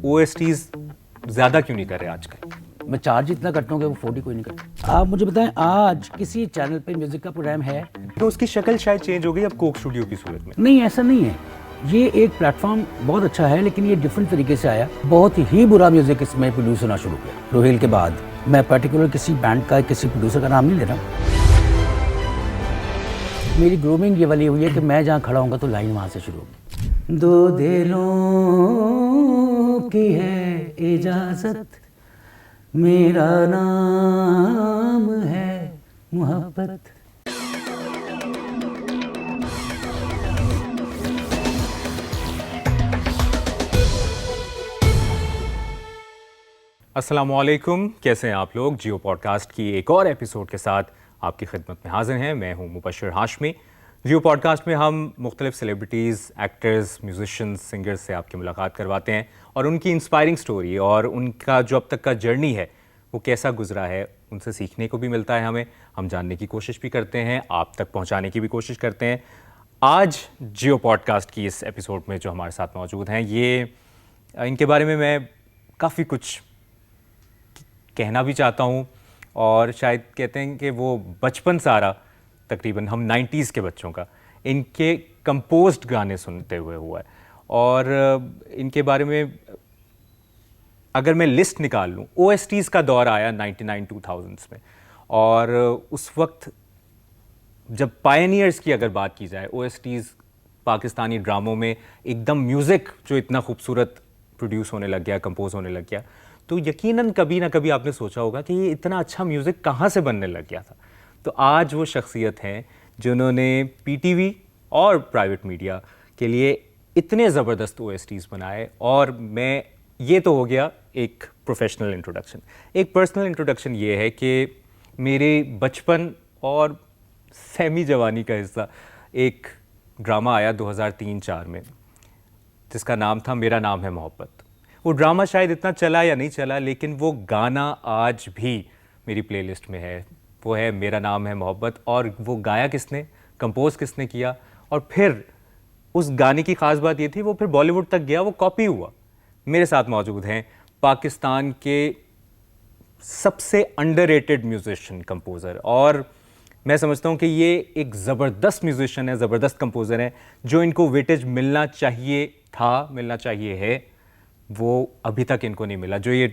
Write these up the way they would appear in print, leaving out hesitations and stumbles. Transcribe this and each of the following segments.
OSTs ज़्यादा क्यों नहीं कर रहे आजकल? मैं चार्ज इतना करता हूँ कि वो 40 कोई नहीं करता। आप मुझे बताएं, आज किसी चैनल पे म्यूजिक का प्रोग्राम है? तो उसकी शक्ल शायद चेंज हो गई अब कोक स्टूडियो की सूरत में। नहीं, ऐसा नहीं है। ये एक प्लेटफॉर्म बहुत अच्छा है, लेकिन ये डिफरेंट तरीके से आया। बहुत ही बुरा म्यूजिक इसमें प्रोड्यूस होना शुरू किया रोहिल के बाद। मैं पर्टिकुलर किसी बैंड का, किसी प्रोड्यूसर का नाम नहीं ले रहा। मेरी ग्रूमिंग ये वाली हुई है कि मैं जहाँ खड़ा हूँगा तो लाइन वहाँ से शुरू होगी। दो दिलों की है इजाजत, मेरा नाम है मोहब्बत। अस्सलामुअलैकुम, कैसे हैं आप लोग? जियो पॉडकास्ट की एक और एपिसोड के साथ आपकी खिदमत में हाजिर हैं। मैं हूं मुबशर हाशमी। जियो पॉडकास्ट में हम मुख्तलिफ सेलिब्रिटीज़, एक्टर्स, म्यूजिशियंस, सिंगर्स से आपकी मुलाकात करवाते हैं और उनकी इंस्पायरिंग स्टोरी और उनका जो अब तक का जर्नी है वो कैसा गुजरा है, उनसे सीखने को भी मिलता है हमें। हम जानने की कोशिश भी करते हैं, आप तक पहुँचाने की भी कोशिश करते हैं। आज जियो पॉडकास्ट की इस एपिसोड में जो हमारे साथ मौजूद हैं, इनके बारे में मैं काफ़ी कुछ कहना भी चाहता हूँ और शायद कहते हैं कि वो बचपन सारा तकरीबन हम 90s के बच्चों का इनके कंपोज्ड गाने सुनते हुए हुआ है। और इनके बारे में अगर मैं लिस्ट निकाल लूँ, OSTs का दौर आया 99-2000s में, और उस वक्त जब पायनियर्स की अगर बात की जाए, OSTs पाकिस्तानी ड्रामों में एकदम म्यूज़िक जो इतना खूबसूरत प्रोड्यूस होने लग गया, कंपोज होने लग गया, तो यकीनन कभी ना कभी आपने सोचा होगा कि ये इतना अच्छा म्यूज़िक कहाँ से बनने लग गया था। तो आज वो शख्सियत हैं जिन्होंने PTV और प्राइवेट मीडिया के लिए इतने ज़बरदस्त OSTs बनाए। और मैं, ये तो हो गया एक प्रोफेशनल इंट्रोडक्शन। एक पर्सनल इंट्रोडक्शन ये है कि मेरे बचपन और सेमी जवानी का हिस्सा एक ड्रामा आया 2003-04 में, जिसका नाम था मेरा नाम है मोहब्बत। वो ड्रामा शायद इतना चला या नहीं चला, लेकिन वो गाना आज भी मेरी प्लेलिस्ट में है। वो है मेरा नाम है मोहब्बत। और वो गाया किसने, कंपोज किसने किया, और फिर उस गाने की ख़ास बात ये थी वो फिर बॉलीवुड तक गया, वो कॉपी हुआ। मेरे साथ मौजूद हैं पाकिस्तान के सबसे अंडररेटेड म्यूजिशियन, कंपोज़र, और मैं समझता हूँ कि ये एक ज़बरदस्त म्यूजिशियन है, ज़बरदस्त कंपोज़र है, जो इनको वेटेज मिलना चाहिए था, मिलना चाहिए है, वो अभी तक इनको नहीं मिला। जो ये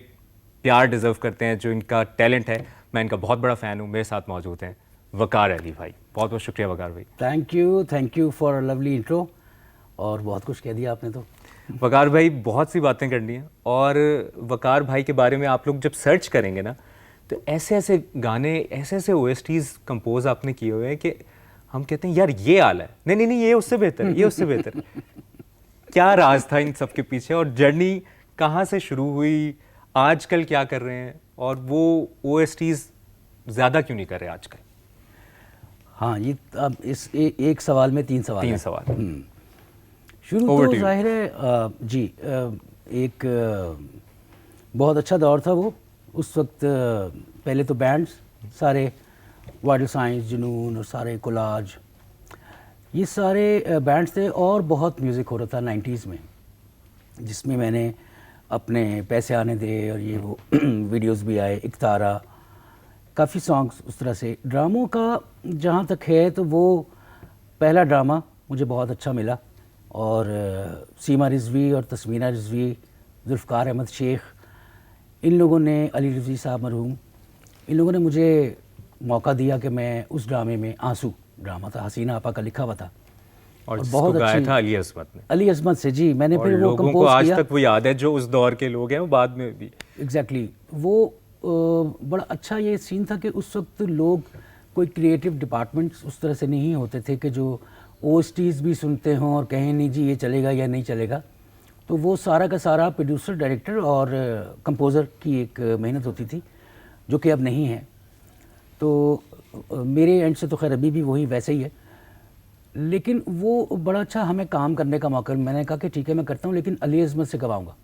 प्यार डिज़र्व करते हैं, जो इनका टैलेंट है, मैं इनका बहुत बड़ा फ़ैन हूँ। मेरे साथ मौजूद हैं वकार अली भाई। बहुत बहुत शुक्रिया वकार भाई। Thank you for a lovely intro. और बहुत कुछ कह दिया आपने। तो वकार भाई, बहुत सी बातें करनी है, और वकार भाई के बारे में आप लोग जब सर्च करेंगे ना, तो ऐसे ऐसे गाने, ऐसे ऐसे OSTs कंपोज आपने किए हुए हैं कि हम कहते हैं यार ये आला है, नहीं नहीं नहीं, ये उससे बेहतर है, ये उससे बेहतर है। क्या राज था इन सब के पीछे, और जर्नी कहाँ से शुरू हुई, आजकल क्या कर रहे हैं, और वो OSTs ज़्यादा क्यों नहीं कर रहे आजकल? हाँ, ये अब इस एक सवाल में तीन सवाल तीन सवाल। शुरू Over तो to you. जाहिर है जी, एक बहुत अच्छा दौर था वो। उस वक्त पहले तो बैंड्स सारे, वाइटल साइंस, जुनून और सारे कोलाज, ये सारे बैंड्स थे, और बहुत म्यूज़िक हो रहा था 90s में, जिसमें मैंने अपने पैसे आने दे और ये वो वीडियोस भी आए, इकतारा, काफ़ी सॉन्ग्स उस तरह से। ड्रामों का जहाँ तक है तो वो पहला ड्रामा मुझे बहुत अच्छा मिला, और सीमा रिजवी और तस्मीना रिजवी, जुल्फ़कार अहमद शेख, इन लोगों ने, अली रिजवी साहब मरहूम, इन लोगों ने मुझे मौका दिया कि मैं उस ड्रामे में, आंसू ड्रामा था, हसीना आपा का लिखा हुआ था, और बहुत गाया अच्छी, था अली अज़मत ने। अली अज़मत से जी, मैंने और फिर वो लोगों को कंपोज आज किया। तक वो याद है, जो उस दौर के लोग हैं, वो बाद में भी। एग्जैक्टली वो बड़ा अच्छा ये सीन था कि उस वक्त लोग, कोई क्रिएटिव डिपार्टमेंट्स उस तरह से नहीं होते थे कि जो OSTs भी सुनते हों और कहें नहीं जी ये चलेगा या नहीं चलेगा। तो वो सारा का सारा प्रोड्यूसर, डायरेक्टर और कंपोज़र की एक मेहनत होती थी, जो कि अब नहीं है। तो मेरे एंड से तो खैर अभी भी वही वैसे ही है, लेकिन वो बड़ा अच्छा हमें काम करने का मौका। मैंने कहा कि ठीक है मैं करता हूँ, लेकिन अली अज़मत से करवाऊँगा।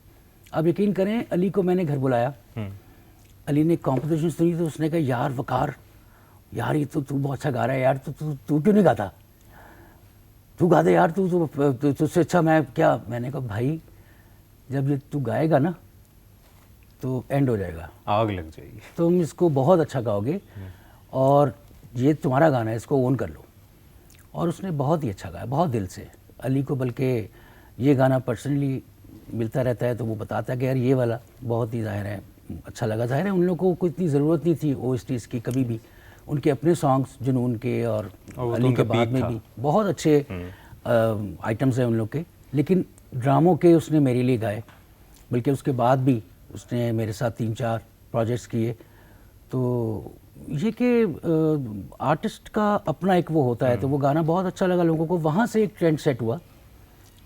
अब यकीन करें, अली को मैंने घर बुलाया, अली ने कॉम्पोजिशन सुनी, तो उसने कहा यार वकार, यार ये तो तू बहुत अच्छा गा रहा है यार, तू क्यों नहीं गाता, तू गा दे यार, तुझसे अच्छा मैं क्या। मैंने कहा भाई जब ये तू गाएगा ना तो एंड हो जाएगा, आग लग जाएगी। तुम इसको बहुत अच्छा गाओगे और ये तुम्हारा गाना है, इसको ओन कर लो। और उसने बहुत ही अच्छा गाया, बहुत दिल से। अली को बल्कि ये गाना पर्सनली मिलता रहता है तो वो बताता है कि यार ये वाला बहुत ही ज़ाहिर है अच्छा लगा। ज़ाहिर है उन लोगों को कोई इतनी ज़रूरत नहीं थी OSTs की कभी भी, उनके अपने सॉन्ग्स जुनून के और अली के बाद में भी बहुत अच्छे आइटम्स हैं उन लोग के, लेकिन ड्रामों के उसने मेरे लिए गाए। बल्कि उसके बाद भी उसने मेरे साथ 3-4 प्रोजेक्ट्स किए। तो ये कि आर्टिस्ट का अपना एक वो होता है, तो वो गाना बहुत अच्छा लगा लोगों को। वहाँ से एक ट्रेंड सेट हुआ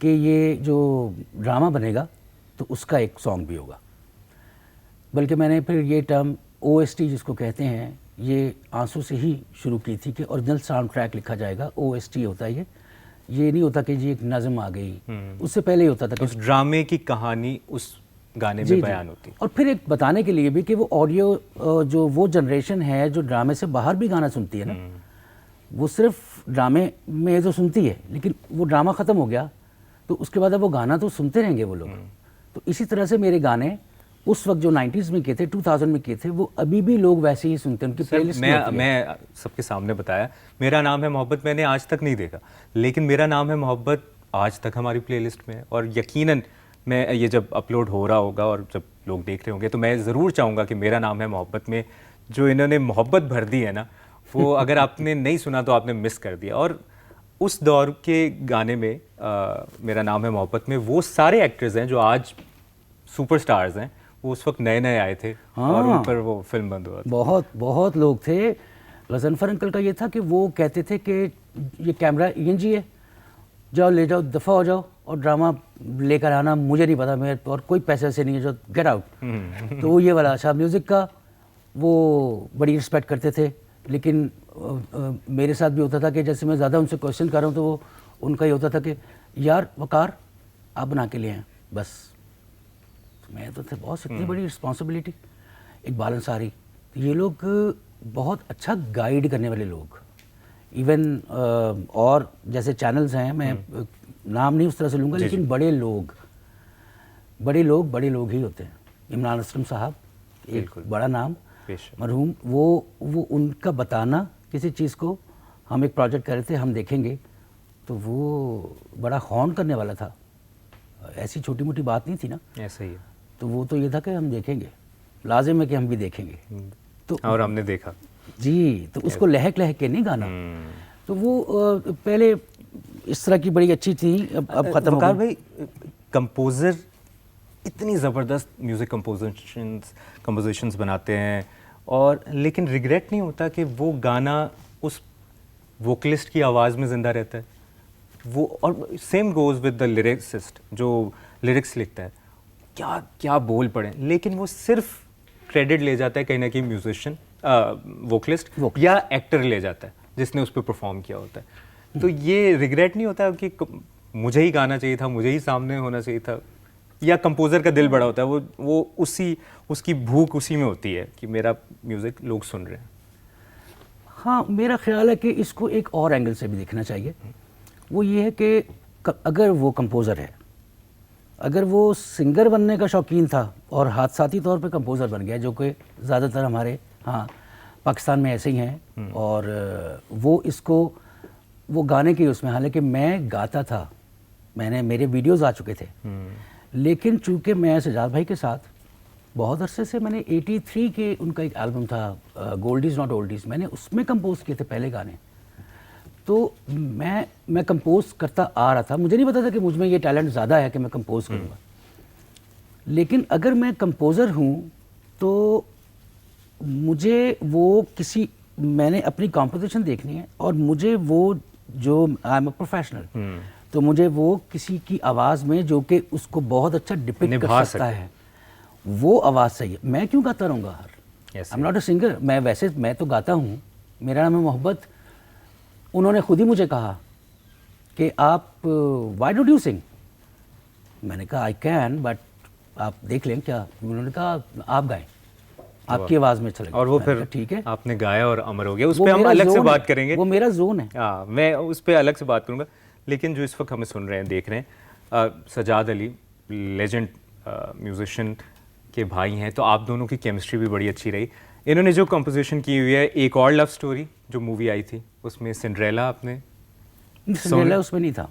कि ये जो ड्रामा बनेगा तो उसका एक सॉन्ग भी होगा। बल्कि मैंने फिर ये टर्म OST जिसको कहते हैं, ये आंसू से ही शुरू की थी कि ओरिजिनल साउंड ट्रैक लिखा जाएगा, OST होता है ये नहीं होता कि जी एक नज़म आ गई, उससे पहले ही होता था कि उस ड्रामे की कहानी उस गाने में बयान होती। और फिर एक बताने के लिए भी कि वो ऑडियो जो वो जनरेशन है जो ड्रामे से बाहर भी गाना सुनती है ना, वो सिर्फ ड्रामे में तो सुनती है, लेकिन वो ड्रामा ख़त्म हो गया तो उसके बाद अब वो गाना तो सुनते रहेंगे वो लोग। तो इसी तरह से मेरे गाने उस वक्त जो 90s में किए थे, 2000 में किए थे, वो अभी भी लोग वैसे ही सुनते हैं। उनकी प्लेलिस्ट मैं सबके सामने बताया, मेरा नाम है मोहब्बत मैंने आज तक नहीं देखा, लेकिन मेरा नाम है मोहब्बत आज तक हमारी प्लेलिस्ट में है। और यकीनन मैं ये जब अपलोड हो रहा होगा और जब लोग देख रहे होंगे तो मैं ज़रूर चाहूँगा कि मेरा नाम है मोहब्बत में जो इन्होंने मोहब्बत भर दी है ना, वो अगर आपने नहीं सुना तो आपने मिस कर दिया। और उस दौर के गाने में मेरा नाम है मोहब्बत में वो सारे एक्टर्स हैं जो आज सुपरस्टार्स हैं, वो उस वक्त नए नए आए थे। और उन पर वो फिल्म बंद हुआ था। बहुत लोग थे। गज़नफ़र अंकल का ये था कि वो कहते थे कि ये कैमरा ENG है, जाओ ले जाओ, दफ़ा हो जाओ, और ड्रामा लेकर आना मुझे नहीं पता, मेरे और कोई पैसे ऐसे नहीं है, जो गेट आउट। तो वो ये वाला अच्छा म्यूज़िक का वो बड़ी रिस्पेक्ट करते थे। लेकिन मेरे साथ भी होता था कि जैसे मैं ज़्यादा उनसे क्वेश्चन कर रहा हूँ तो वो उनका ये होता था कि यार वकार आप बना के लिए हैं बस। मैं तो थे बहुत इतनी बड़ी रिस्पॉन्सिबिलिटी, इकबाल अंसारी, तो ये लोग बहुत अच्छा गाइड करने वाले लोग। इवन और जैसे चैनल्स हैं, मैं नाम नहीं उस तरह से लूँगा, लेकिन बड़े लोग ही होते हैं। इमरान असलम साहब एक बड़ा नाम, मरहूम, वो उनका बताना किसी चीज़ को, हम एक प्रोजेक्ट कर रहे थे, हम देखेंगे, तो वो बड़ा हॉर्न करने वाला था। ऐसी छोटी मोटी बात नहीं थी ना, ऐसा ही है। तो वो तो ये था कि हम देखेंगे, लाजिम है कि हम भी देखेंगे। तो और हमने देखा जी। तो उसको लहक लहक के नहीं गाना। तो वो पहले इस तरह की बड़ी अच्छी थी, अब ख़त्म हो गई। भाई कंपोज़र इतनी ज़बरदस्त म्यूज़िक कंपोजिशंस बनाते हैं, और लेकिन रिग्रेट नहीं होता कि वो गाना उस वोकलिस्ट की आवाज़ में ज़िंदा रहता है वो। और same goes with the lyricist जो लिरिक्स लिखता है, क्या क्या बोल पड़े, लेकिन वो सिर्फ क्रेडिट ले जाता है कहीं ना कहीं म्यूजिशियन, वोकलिस्ट या एक्टर ले जाता है जिसने उस पर परफॉर्म किया होता है। तो ये रिग्रेट नहीं होता कि मुझे ही गाना चाहिए था, मुझे ही सामने होना चाहिए था, या कंपोज़र का दिल बड़ा होता है, वो उसकी भूख उसी में होती है कि मेरा म्यूज़िक लोग सुन रहे हैं। हाँ, मेरा ख्याल है कि इसको एक और एंगल से भी देखना चाहिए। वो ये है कि अगर वो कंपोज़र है, अगर वो सिंगर बनने का शौकीन था और हादसाती तौर पे कंपोज़र बन गया, जो कि ज़्यादातर हमारे पाकिस्तान में ऐसे ही हैं, और वो गाने के उसमें, हालांकि मैं गाता था, मेरे वीडियोस आ चुके थे, लेकिन चूँकि मैं सजाद भाई के साथ बहुत अरसे से, मैंने 83 के उनका एक एल्बम था गोल्डीज़ नॉट ओल्डीज़, मैंने उसमें कंपोज किए थे पहले गाने। तो मैं कंपोज करता आ रहा था, मुझे नहीं पता था कि मुझ में ये टैलेंट ज़्यादा है कि मैं कंपोज करूँगा। लेकिन अगर मैं कंपोज़र हूँ तो मुझे मैंने अपनी कॉम्पोजिशन देखनी है, और मुझे वो जो आई एम अ प्रोफेशनल, तो मुझे वो किसी की आवाज़ में जो कि उसको बहुत अच्छा डिपिक्ट कर सकता है, वो आवाज़ चाहिए। मैं क्यों गाता रहूँगा हर, I am not a singer. मैं तो गाता हूँ, मेरा नाम है मोहब्बत। उन्होंने खुद ही मुझे कहा कि आप व्हाई डोंट यू सिंग। मैंने कहा आई कैन, बट आप देख लें क्या। उन्होंने कहा आप गाएं, आपकी आवाज़ में चलेगा। और वो फिर ठीक है, आपने गाया और अमर हो गया। उस पर हम अलग से बात करेंगे, वो मेरा जोन है। हाँ, मैं उस पर अलग से बात करूँगा। लेकिन जो इस वक्त हमें सुन रहे हैं, देख रहे हैं, सजाद अली लेजेंड म्यूजिशियन के भाई हैं, तो आप दोनों की केमिस्ट्री भी बड़ी अच्छी रही। इन्होंने जो कंपोजिशन की हुई है एक और लव स्टोरी जो मूवी आई थी, उसमें सिंड्रेला आपने सिंड्रेला उसमें नहीं था।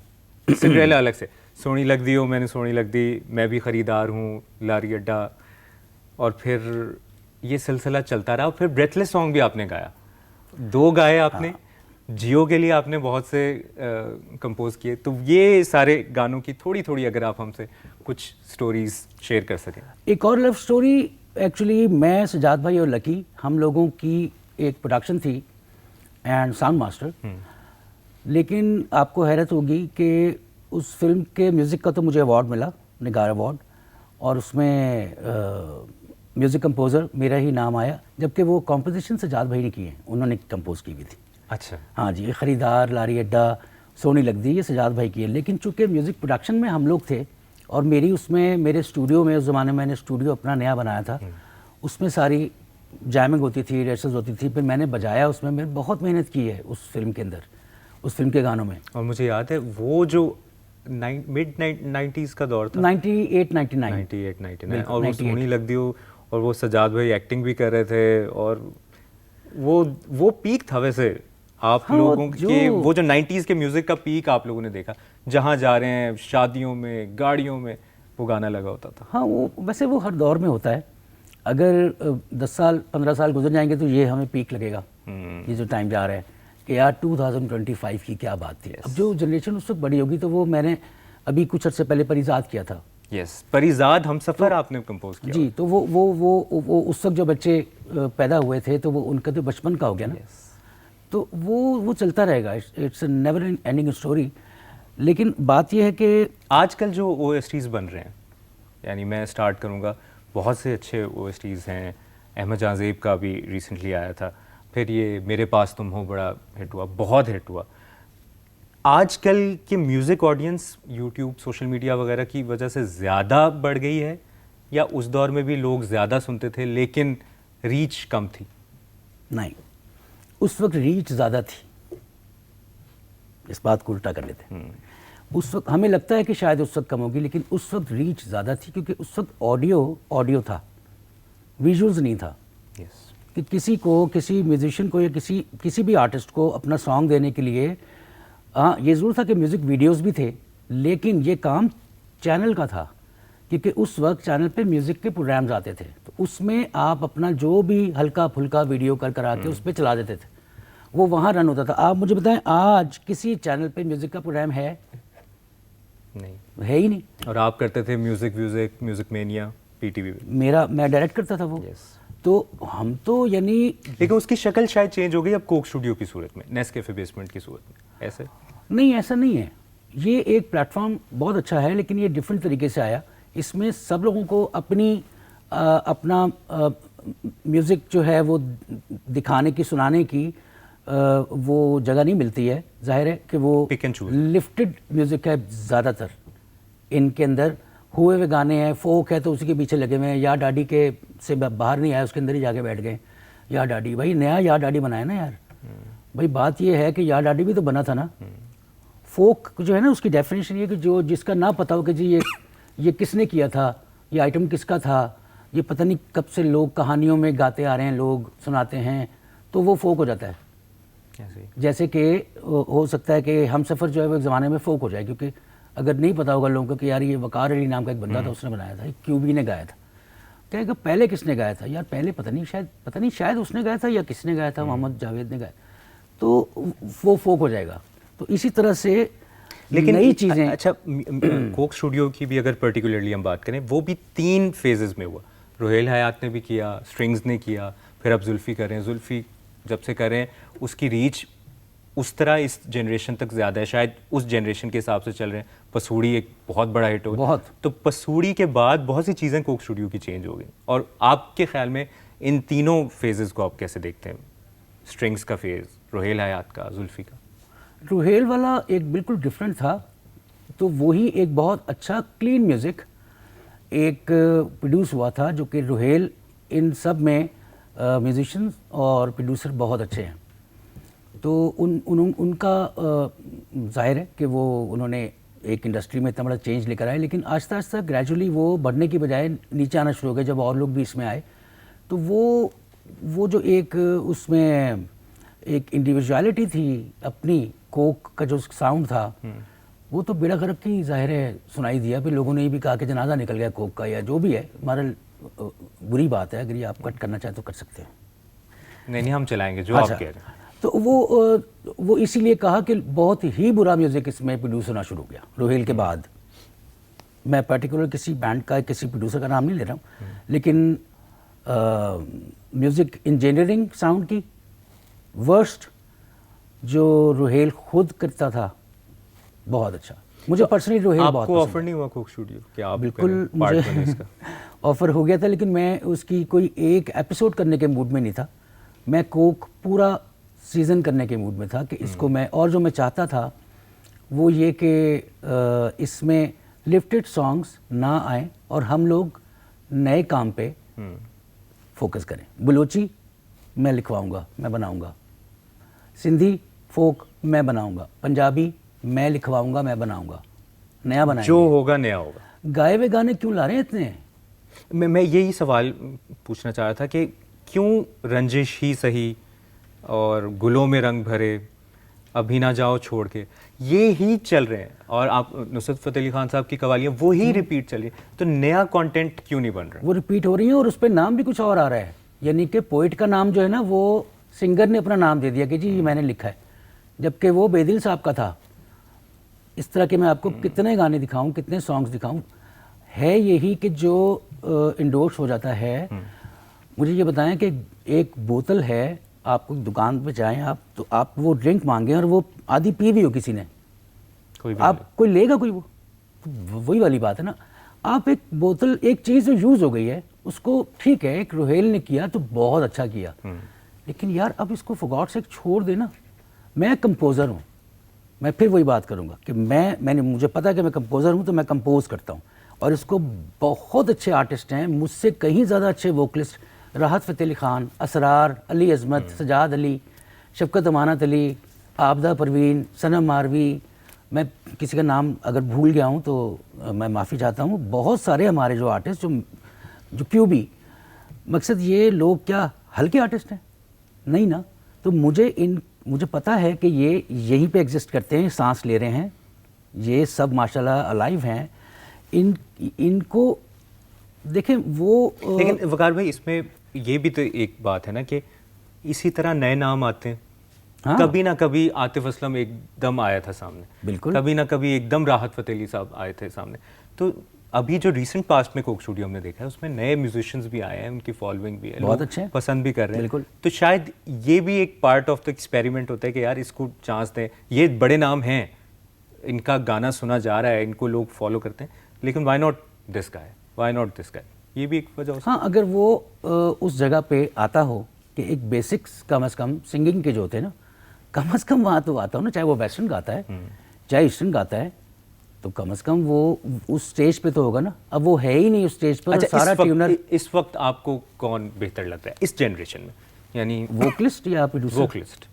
सिंड्रेला अलग से, सोनी लग दी हो मैंने सोनी लग दी, मैं भी ख़रीदार हूँ, लारी अड्डा, और फिर ये सिलसिला चलता रहा। और फिर ब्रेथलेस सॉन्ग भी आपने गाया, 2 गाए आपने। जियो के लिए आपने बहुत से कंपोज किए। तो ये सारे गानों की थोड़ी थोड़ी अगर आप हमसे कुछ स्टोरीज शेयर कर सकें। एक और लव स्टोरी, एक्चुअली मैं, सजाद भाई और लकी, हम लोगों की एक प्रोडक्शन थी एंड साउंड मास्टर। लेकिन आपको हैरत होगी कि उस फिल्म के म्यूज़िक का तो मुझे अवार्ड मिला, निगार अवार्ड, और उसमें म्यूज़िक कंपोज़र मेरा ही नाम आया, जबकि वो कॉम्पोजिशन सजाद भाई ने की है, उन्होंने कंपोज की हुई थी। अच्छा। हाँ जी, ख़रीदार, लारी अड्डा, सोनी लग दी, ये सजाद भाई की है। लेकिन चूँकि म्यूज़िक प्रोडक्शन में हम लोग थे और मेरी उसमें, मेरे स्टूडियो में, उस ज़माने में मैंने स्टूडियो अपना नया बनाया था, उसमें सारी जैमिंग होती थी, रिहर्सल्स होती थी, फिर मैंने बजाया उसमें, मैंने बहुत मेहनत की है उस फिल्म के अंदर, उस फिल्म के गानों में। और मुझे याद है वो जो मिड 90s का दौर था, 98-99, और वो सोनी लग दी हो, और वो सजाद भाई एक्टिंग भी कर रहे थे, और वो पीक था वैसे आप हाँ, लोगों के, वो जो 90s के म्यूज़िक का पीक आप लोगों ने देखा, जहाँ जा रहे हैं, शादियों में, गाड़ियों में वो गाना लगा होता था। हाँ, वो वैसे वो हर दौर में होता है। अगर 10 साल 15 साल गुजर जाएंगे तो ये हमें पीक लगेगा, ये जो टाइम जा रहा है कि यार 2025 की क्या बात थी। अब जो जनरेशन उस वक्त बड़ी होगी, तो वो मैंने अभी कुछ अर्से पहले परिजाद किया था। परिजाद हम सफ़र आपने कंपोज किया जी। तो वो उस वक्त जो बच्चे पैदा हुए थे, तो वो उनका तो बचपन का हो गया ना। तो वो चलता रहेगा, it's a never ending story. लेकिन बात यह है कि आजकल जो OSTs बन रहे हैं, यानी मैं स्टार्ट करूंगा, बहुत से अच्छे OSTs हैं। अहमद जाज़ेब का भी रिसेंटली आया था, फिर ये मेरे पास तुम हो बड़ा हिट हुआ, बहुत हिट हुआ। आजकल की music audience YouTube, social media वगैरह की वजह से ज़्यादा बढ़ गई है, या उस दौर में भी लोग ज़्यादा सुनते थे लेकिन रीच कम थी? नहीं, उस वक्त रीच ज़्यादा थी। इस बात को उल्टा कर लेते हैं। उस वक्त हमें लगता है कि शायद उस वक्त कम होगी, लेकिन उस वक्त रीच ज़्यादा थी, क्योंकि उस वक्त ऑडियो था, विजुअल्स नहीं था। कि किसी को, किसी म्यूजिशियन को या किसी भी आर्टिस्ट को अपना सॉन्ग देने के लिए, हाँ, ये ज़रूर था कि म्यूज़िक वीडियोस भी थे, लेकिन ये काम चैनल का था, क्योंकि उस वक्त चैनल पे म्यूज़िक के प्रोग्राम्स आते थे, तो उसमें आप अपना जो भी हल्का फुल्का वीडियो करा के उस पर चला देते थे, वो वहाँ रन होता था। आप मुझे बताएं, आज किसी चैनल पे म्यूज़िक का प्रोग्राम है? नहीं, है ही नहीं। और आप करते थे म्यूजिक मेनिया, PTV में। मैं डायरेक्ट करता था वो। तो हम तो यानी, लेकिन उसकी शक्ल शायद चेंज हो गई अब कोक स्टूडियो की सूरत में, नेस्कैफे बेसमेंट की सूरत में। ऐसे नहीं, ऐसा नहीं है। ये एक प्लेटफॉर्म बहुत अच्छा है, लेकिन ये डिफरेंट तरीके से आया। इसमें सब लोगों को अपना म्यूज़िक जो है वो दिखाने की, सुनाने की वो जगह नहीं मिलती है। जाहिर है कि वो लिफ्टेड म्यूज़िक है ज़्यादातर, इनके अंदर हुए हुए गाने हैं, फोक है तो उसी के पीछे लगे हुए हैं। या डाडी के से बाहर नहीं आया, उसके अंदर ही जाके बैठ गए। या डाडी, भाई नया या डाडी बनाया ना यार। भाई बात ये है कि या डाडी भी तो बना था ना। फोक जो है ना, उसकी डेफिनेशन ये कि जो जिसका ना पता हो कि जी ये किसने किया था, ये आइटम किसका था, ये पता नहीं कब से लोग कहानियों में गाते आ रहे हैं, लोग सुनाते हैं, तो वो फोक हो जाता है। जैसे कि हो सकता है कि हम सफ़र जो है वो एक ज़माने में फोक हो जाए, क्योंकि अगर नहीं पता होगा लोगों को कि यार ये वकार अली नाम का एक बंदा था, उसने बनाया था, क्यूबी ने गाया था। कहेगा पहले किसने गाया था? यार पहले पता नहीं शायद उसने गाया था या किसने गाया था, मोहम्मद जावेद ने गाया, तो वो फोक हो जाएगा। तो इसी तरह से लेकिन नई चीज़ें। अच्छा, कोक स्टूडियो की भी अगर पर्टिकुलरली हम बात करें, वो भी 3 फेजेस में हुआ। रोहेल हयात ने भी किया, स्ट्रिंग्स ने किया, फिर अब जुल्फ़ी कर रहे हैं। जुल्फ़ी जब से कर रहे हैं, उसकी रीच उस तरह इस जनरेशन तक ज़्यादा है, शायद उस जनरेशन के हिसाब से चल रहे हैं। पसूड़ी एक बहुत बड़ा हिट हो, बहुत। तो पसूड़ी के बाद बहुत सी चीज़ें कोक स्टूडियो की चेंज हो गई। और आपके ख्याल में इन तीनों फेजेस को आप कैसे देखते हैं? स्ट्रिंग्स का फेज़, रोहेल हयात का, जुल्फ़ी का। रोहेल वाला एक बिल्कुल डिफरेंट था, तो वही एक बहुत अच्छा क्लीन म्यूज़िक एक प्रोड्यूस हुआ था, जो कि रोहेल, इन सब में म्यूजिशियंस और प्रोड्यूसर बहुत अच्छे हैं। तो उनका जाहिर है कि वो उन्होंने एक इंडस्ट्री में इतना बड़ा चेंज लेकर आए, लेकिन आहिस्ता आहिस्ता ग्रेजुअली वो बढ़ने की बजाय नीचे आना शुरू हो गए जब और लोग भी इसमें आए। तो वो जो एक उसमें एक इंडिविजुअलिटी थी अपनी, कोक का जो साउंड था वो तो बेड़ा गर्क की जाहिर है सुनाई दिया। फिर लोगों ने ये भी कहा कि जनाजा निकल गया कोक का, या जो भी है। हमारा बुरी बात है, अगर ये आप कट करना चाहें तो कर सकते हैं। नहीं हम चलाएंगे जो अच्छा, आप कह रहे हैं। तो वो इसीलिए कहा कि बहुत ही बुरा म्यूज़िक इसमें प्रोड्यूस होना शुरू हो गया रोहेल के बाद। मैं पर्टिकुलर किसी बैंड का किसी प्रोड्यूसर का नाम नहीं ले रहा हूँ, लेकिन म्यूज़िक इंजीनियरिंग साउंड की वर्स्ट जो रोहेल खुद करता था, बहुत अच्छा। मुझे पर्सनली रोहेल बहुत आपको ऑफर नहीं हुआ कोक स्टूडियो कि आप बिल्कुल मुझे ऑफर हो गया था, लेकिन मैं उसकी कोई एक एपिसोड करने के मूड में नहीं था। मैं कोक पूरा सीज़न करने के मूड में था कि इसको मैं, और जो मैं चाहता था वो ये कि इसमें लिफ्टेड सॉन्ग्स ना आए और हम लोग नए काम पे फोकस करें। बलोची मैं लिखवाऊंगा, मैं बनाऊंगा। सिंधी फोक मैं बनाऊंगा। पंजाबी मैं लिखवाऊंगा, मैं बनाऊंगा। नया बनाएंगे, जो होगा नया होगा। गाए हुए गाने क्यों ला रहे हैं इतने? मैं यही सवाल पूछना चाह रहा था कि क्यों रंजिश ही सही और गुलों में रंग भरे, अभी ना जाओ छोड़ के, ये ही चल रहे हैं, और आप नुसरत फ़तेह अली खान साहब की कवालियाँ वो ही रिपीट चल रही है, तो नया कंटेंट क्यों नहीं बन रहा? वो रिपीट हो रही है और उस पर नाम भी कुछ और आ रहा है। यानी कि पोइट का नाम जो है ना, वो सिंगर ने अपना नाम दे दिया कि जी ये मैंने लिखा है, जबकि वो बेदिल साहब का था। इस तरह के मैं आपको कितने गाने दिखाऊं, कितने सॉन्ग्स दिखाऊं। है यही कि जो इंडोर्स हो जाता है। मुझे ये बताएं कि एक बोतल है, आपको दुकान पे जाएं आप, तो आप वो ड्रिंक मांगें और वो आधी पी भी हो किसी ने, कोई लेगा कोई? वो तो वही वाली बात है ना। आप एक बोतल, एक चीज़ जो यूज़ हो गई है उसको, ठीक है एक रोहेल ने किया तो बहुत अच्छा किया, लेकिन यार अब इसको फॉर गॉड सेक छोड़ देना। मैं कंपोज़र हूँ, मैं फिर वही बात करूँगा कि मैंने मुझे पता है कि मैं कंपोज़र हूँ, तो मैं कंपोज करता हूँ। और इसको बहुत अच्छे आर्टिस्ट हैं, मुझसे कहीं ज़्यादा अच्छे वोकलिस्ट, राहत फ़तेह अली ख़ान, असरार, अली अज़मत, सजाद अली, शफ़क़त अमानत अली, आबदा परवीन, सनम मारवी। मैं किसी का नाम अगर भूल गया हूँ तो मैं माफ़ी चाहता हूँ। बहुत सारे हमारे जो आर्टिस्ट जो क्यों भी, मकसद ये लोग क्या हल्के आर्टिस्ट हैं? नहीं ना। तो मुझे पता है कि ये यहीं पे एग्जिस्ट करते हैं, सांस ले रहे हैं, ये सब माशाल्लाह अलाइव हैं। इनको देखें वो लेकिन वकार भाई, इसमें ये भी तो एक बात है ना कि इसी तरह नए नाम आते हैं। हाँ। कभी ना कभी आतिफ असलम एकदम आया था सामने, बिल्कुल, कभी ना कभी एकदम राहत फ़तेह अली साहब आए थे सामने। तो अभी जो रिसेंट पास्ट में कोक स्टूडियो हमने देखा है उसमें नए म्यूजिशियंस भी आए हैं, उनकी फॉलोइंग भी है, बहुत अच्छे पसंद भी कर रहे हैं। बिल्कुल। तो शायद ये भी एक पार्ट ऑफ द एक्सपेरिमेंट होता है कि यार इसको चांस दें, ये बड़े नाम हैं, इनका गाना सुना जा रहा है, इनको लोग फॉलो करते हैं, लेकिन why not this guy, why not this guy? ये भी एक वजह हो सकती है। हाँ, अगर वो उस जगह पे आता हो कि एक बेसिक्स कम से कम सिंगिंग के जो होते हैं ना, कम से कम वहाँ तो आता हो ना, चाहे वो वेस्टर्न गाता है चाहे ईस्टर्न गाता है, तो कम से कम वो उस स्टेज पे तो होगा ना। अब वो है ही नहीं उस स्टेज पर। अच्छा, सारा ट्यूनर इस वक्त आपको कौन बेहतर लगता है इस जनरेशन में? यानी वोकलिस्ट या प्रोड्यूसर? वोकलिस्ट,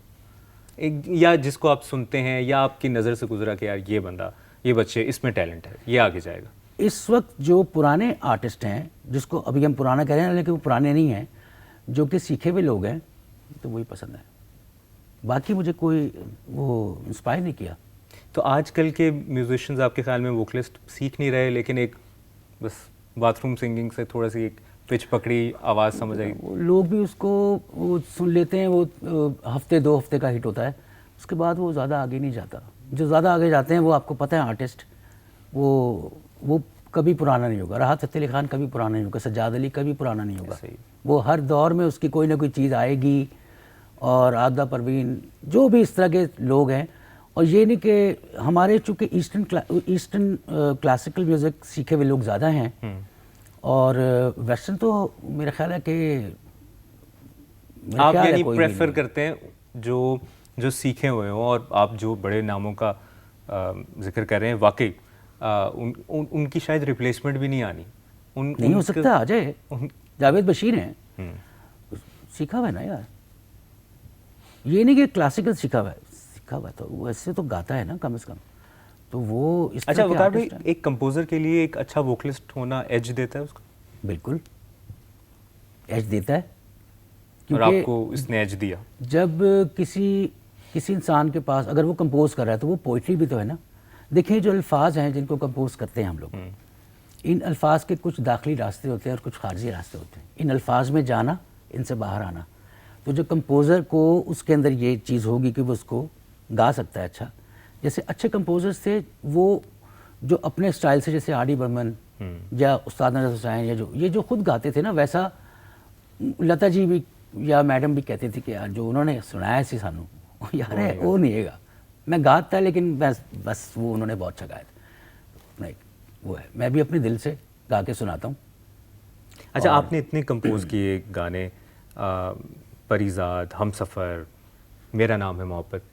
एक या जिसको आप सुनते हैं या आपकी नज़र से गुजरा कि यार ये बंदा, ये बच्चे, इसमें टैलेंट है, ये आगे जाएगा। इस वक्त जो पुराने आर्टिस्ट हैं, जिसको अभी हम पुराना कह रहे हैं लेकिन वो पुराने नहीं हैं, जो कि सीखे हुए लोग हैं, तो वही पसंद है। बाकी मुझे कोई वो इंस्पायर नहीं किया। तो आजकल के म्यूजिशियंस आपके ख्याल में वोकलिस्ट सीख नहीं रहे, लेकिन एक बस बाथरूम सिंगिंग से थोड़ा सी एक पिच पकड़ी, आवाज़ समझ आई, लोग भी उसको वो सुन लेते हैं, वो हफ्ते 2 हफ्ते का हिट होता है, उसके बाद वो ज़्यादा आगे नहीं जाता। जो ज़्यादा आगे जाते हैं वो आपको पता है आर्टिस्ट, वो कभी पुराना नहीं होगा। राहत फ़तेह अली ख़ान कभी पुराना नहीं होगा, सज्जाद अली कभी पुराना नहीं होगा। वो हर दौर में उसकी कोई ना कोई चीज़ आएगी। और आबदा परवीन, जो भी इस तरह के लोग हैं। और ये नहीं कि हमारे चूँकि ईस्टर्न क्लासिकल म्यूज़िक सीखे हुए लोग ज़्यादा हैं, और वेस्टर्न तो मेरा ख्याल है कि आप यानी प्रेफर करते हैं जो सीखे हुए हों, और आप जो बड़े नामों का जिक्र कर रहे हैं, वाकई उनकी शायद रिप्लेसमेंट भी नहीं आनी। नहीं हो सकता, आ जाए। जावेद बशीर हैं, सीखा हुआ है ना यार। ये नहीं कि क्लासिकल सीखा हुआ है, सीखा हुआ तो वैसे तो गाता है ना कम से कम। तो वो इस तरह अच्छा के वकार भाई, आर्टिस्ट हैं। एक कंपोजर के लिए एक अच्छा वोकलिस्ट होना एज देता है उसको, बिल्कुल एज देता है, और क्योंकि आपको इसने एज दिया? जब किसी इंसान के पास अगर वो कंपोज कर रहा है तो वो पोइट्री भी तो है ना। देखिए जो अल्फाज हैं जिनको कंपोज करते हैं हम लोग, इन अल्फाज के कुछ दाखिली रास्ते होते हैं और कुछ खारजी रास्ते होते हैं। इन अल्फाज में जाना, इनसे बाहर आना। तो जो कंपोज़र को उसके अंदर ये चीज़ होगी कि वो उसको गा सकता है अच्छा। जैसे अच्छे कंपोजर्स थे वो जो अपने स्टाइल से, जैसे आर डी बर्मन या उस्ताद नज़र हुसैन, या जो ये जो खुद गाते थे ना, वैसा लता जी भी या मैडम भी कहते थे कि यार जो उन्होंने सुनाया सी सानू यार है वो नहीं हैगा। मैं गाता है लेकिन बस वो उन्होंने बहुत अच्छा गाया था, नहीं वो है। मैं भी अपने दिल से गा के सुनाता हूँ। अच्छा, आपने इतने कंपोज किए गाने, परीज़ाद, हमसफ़र, मेरा नाम है मोहब्बत,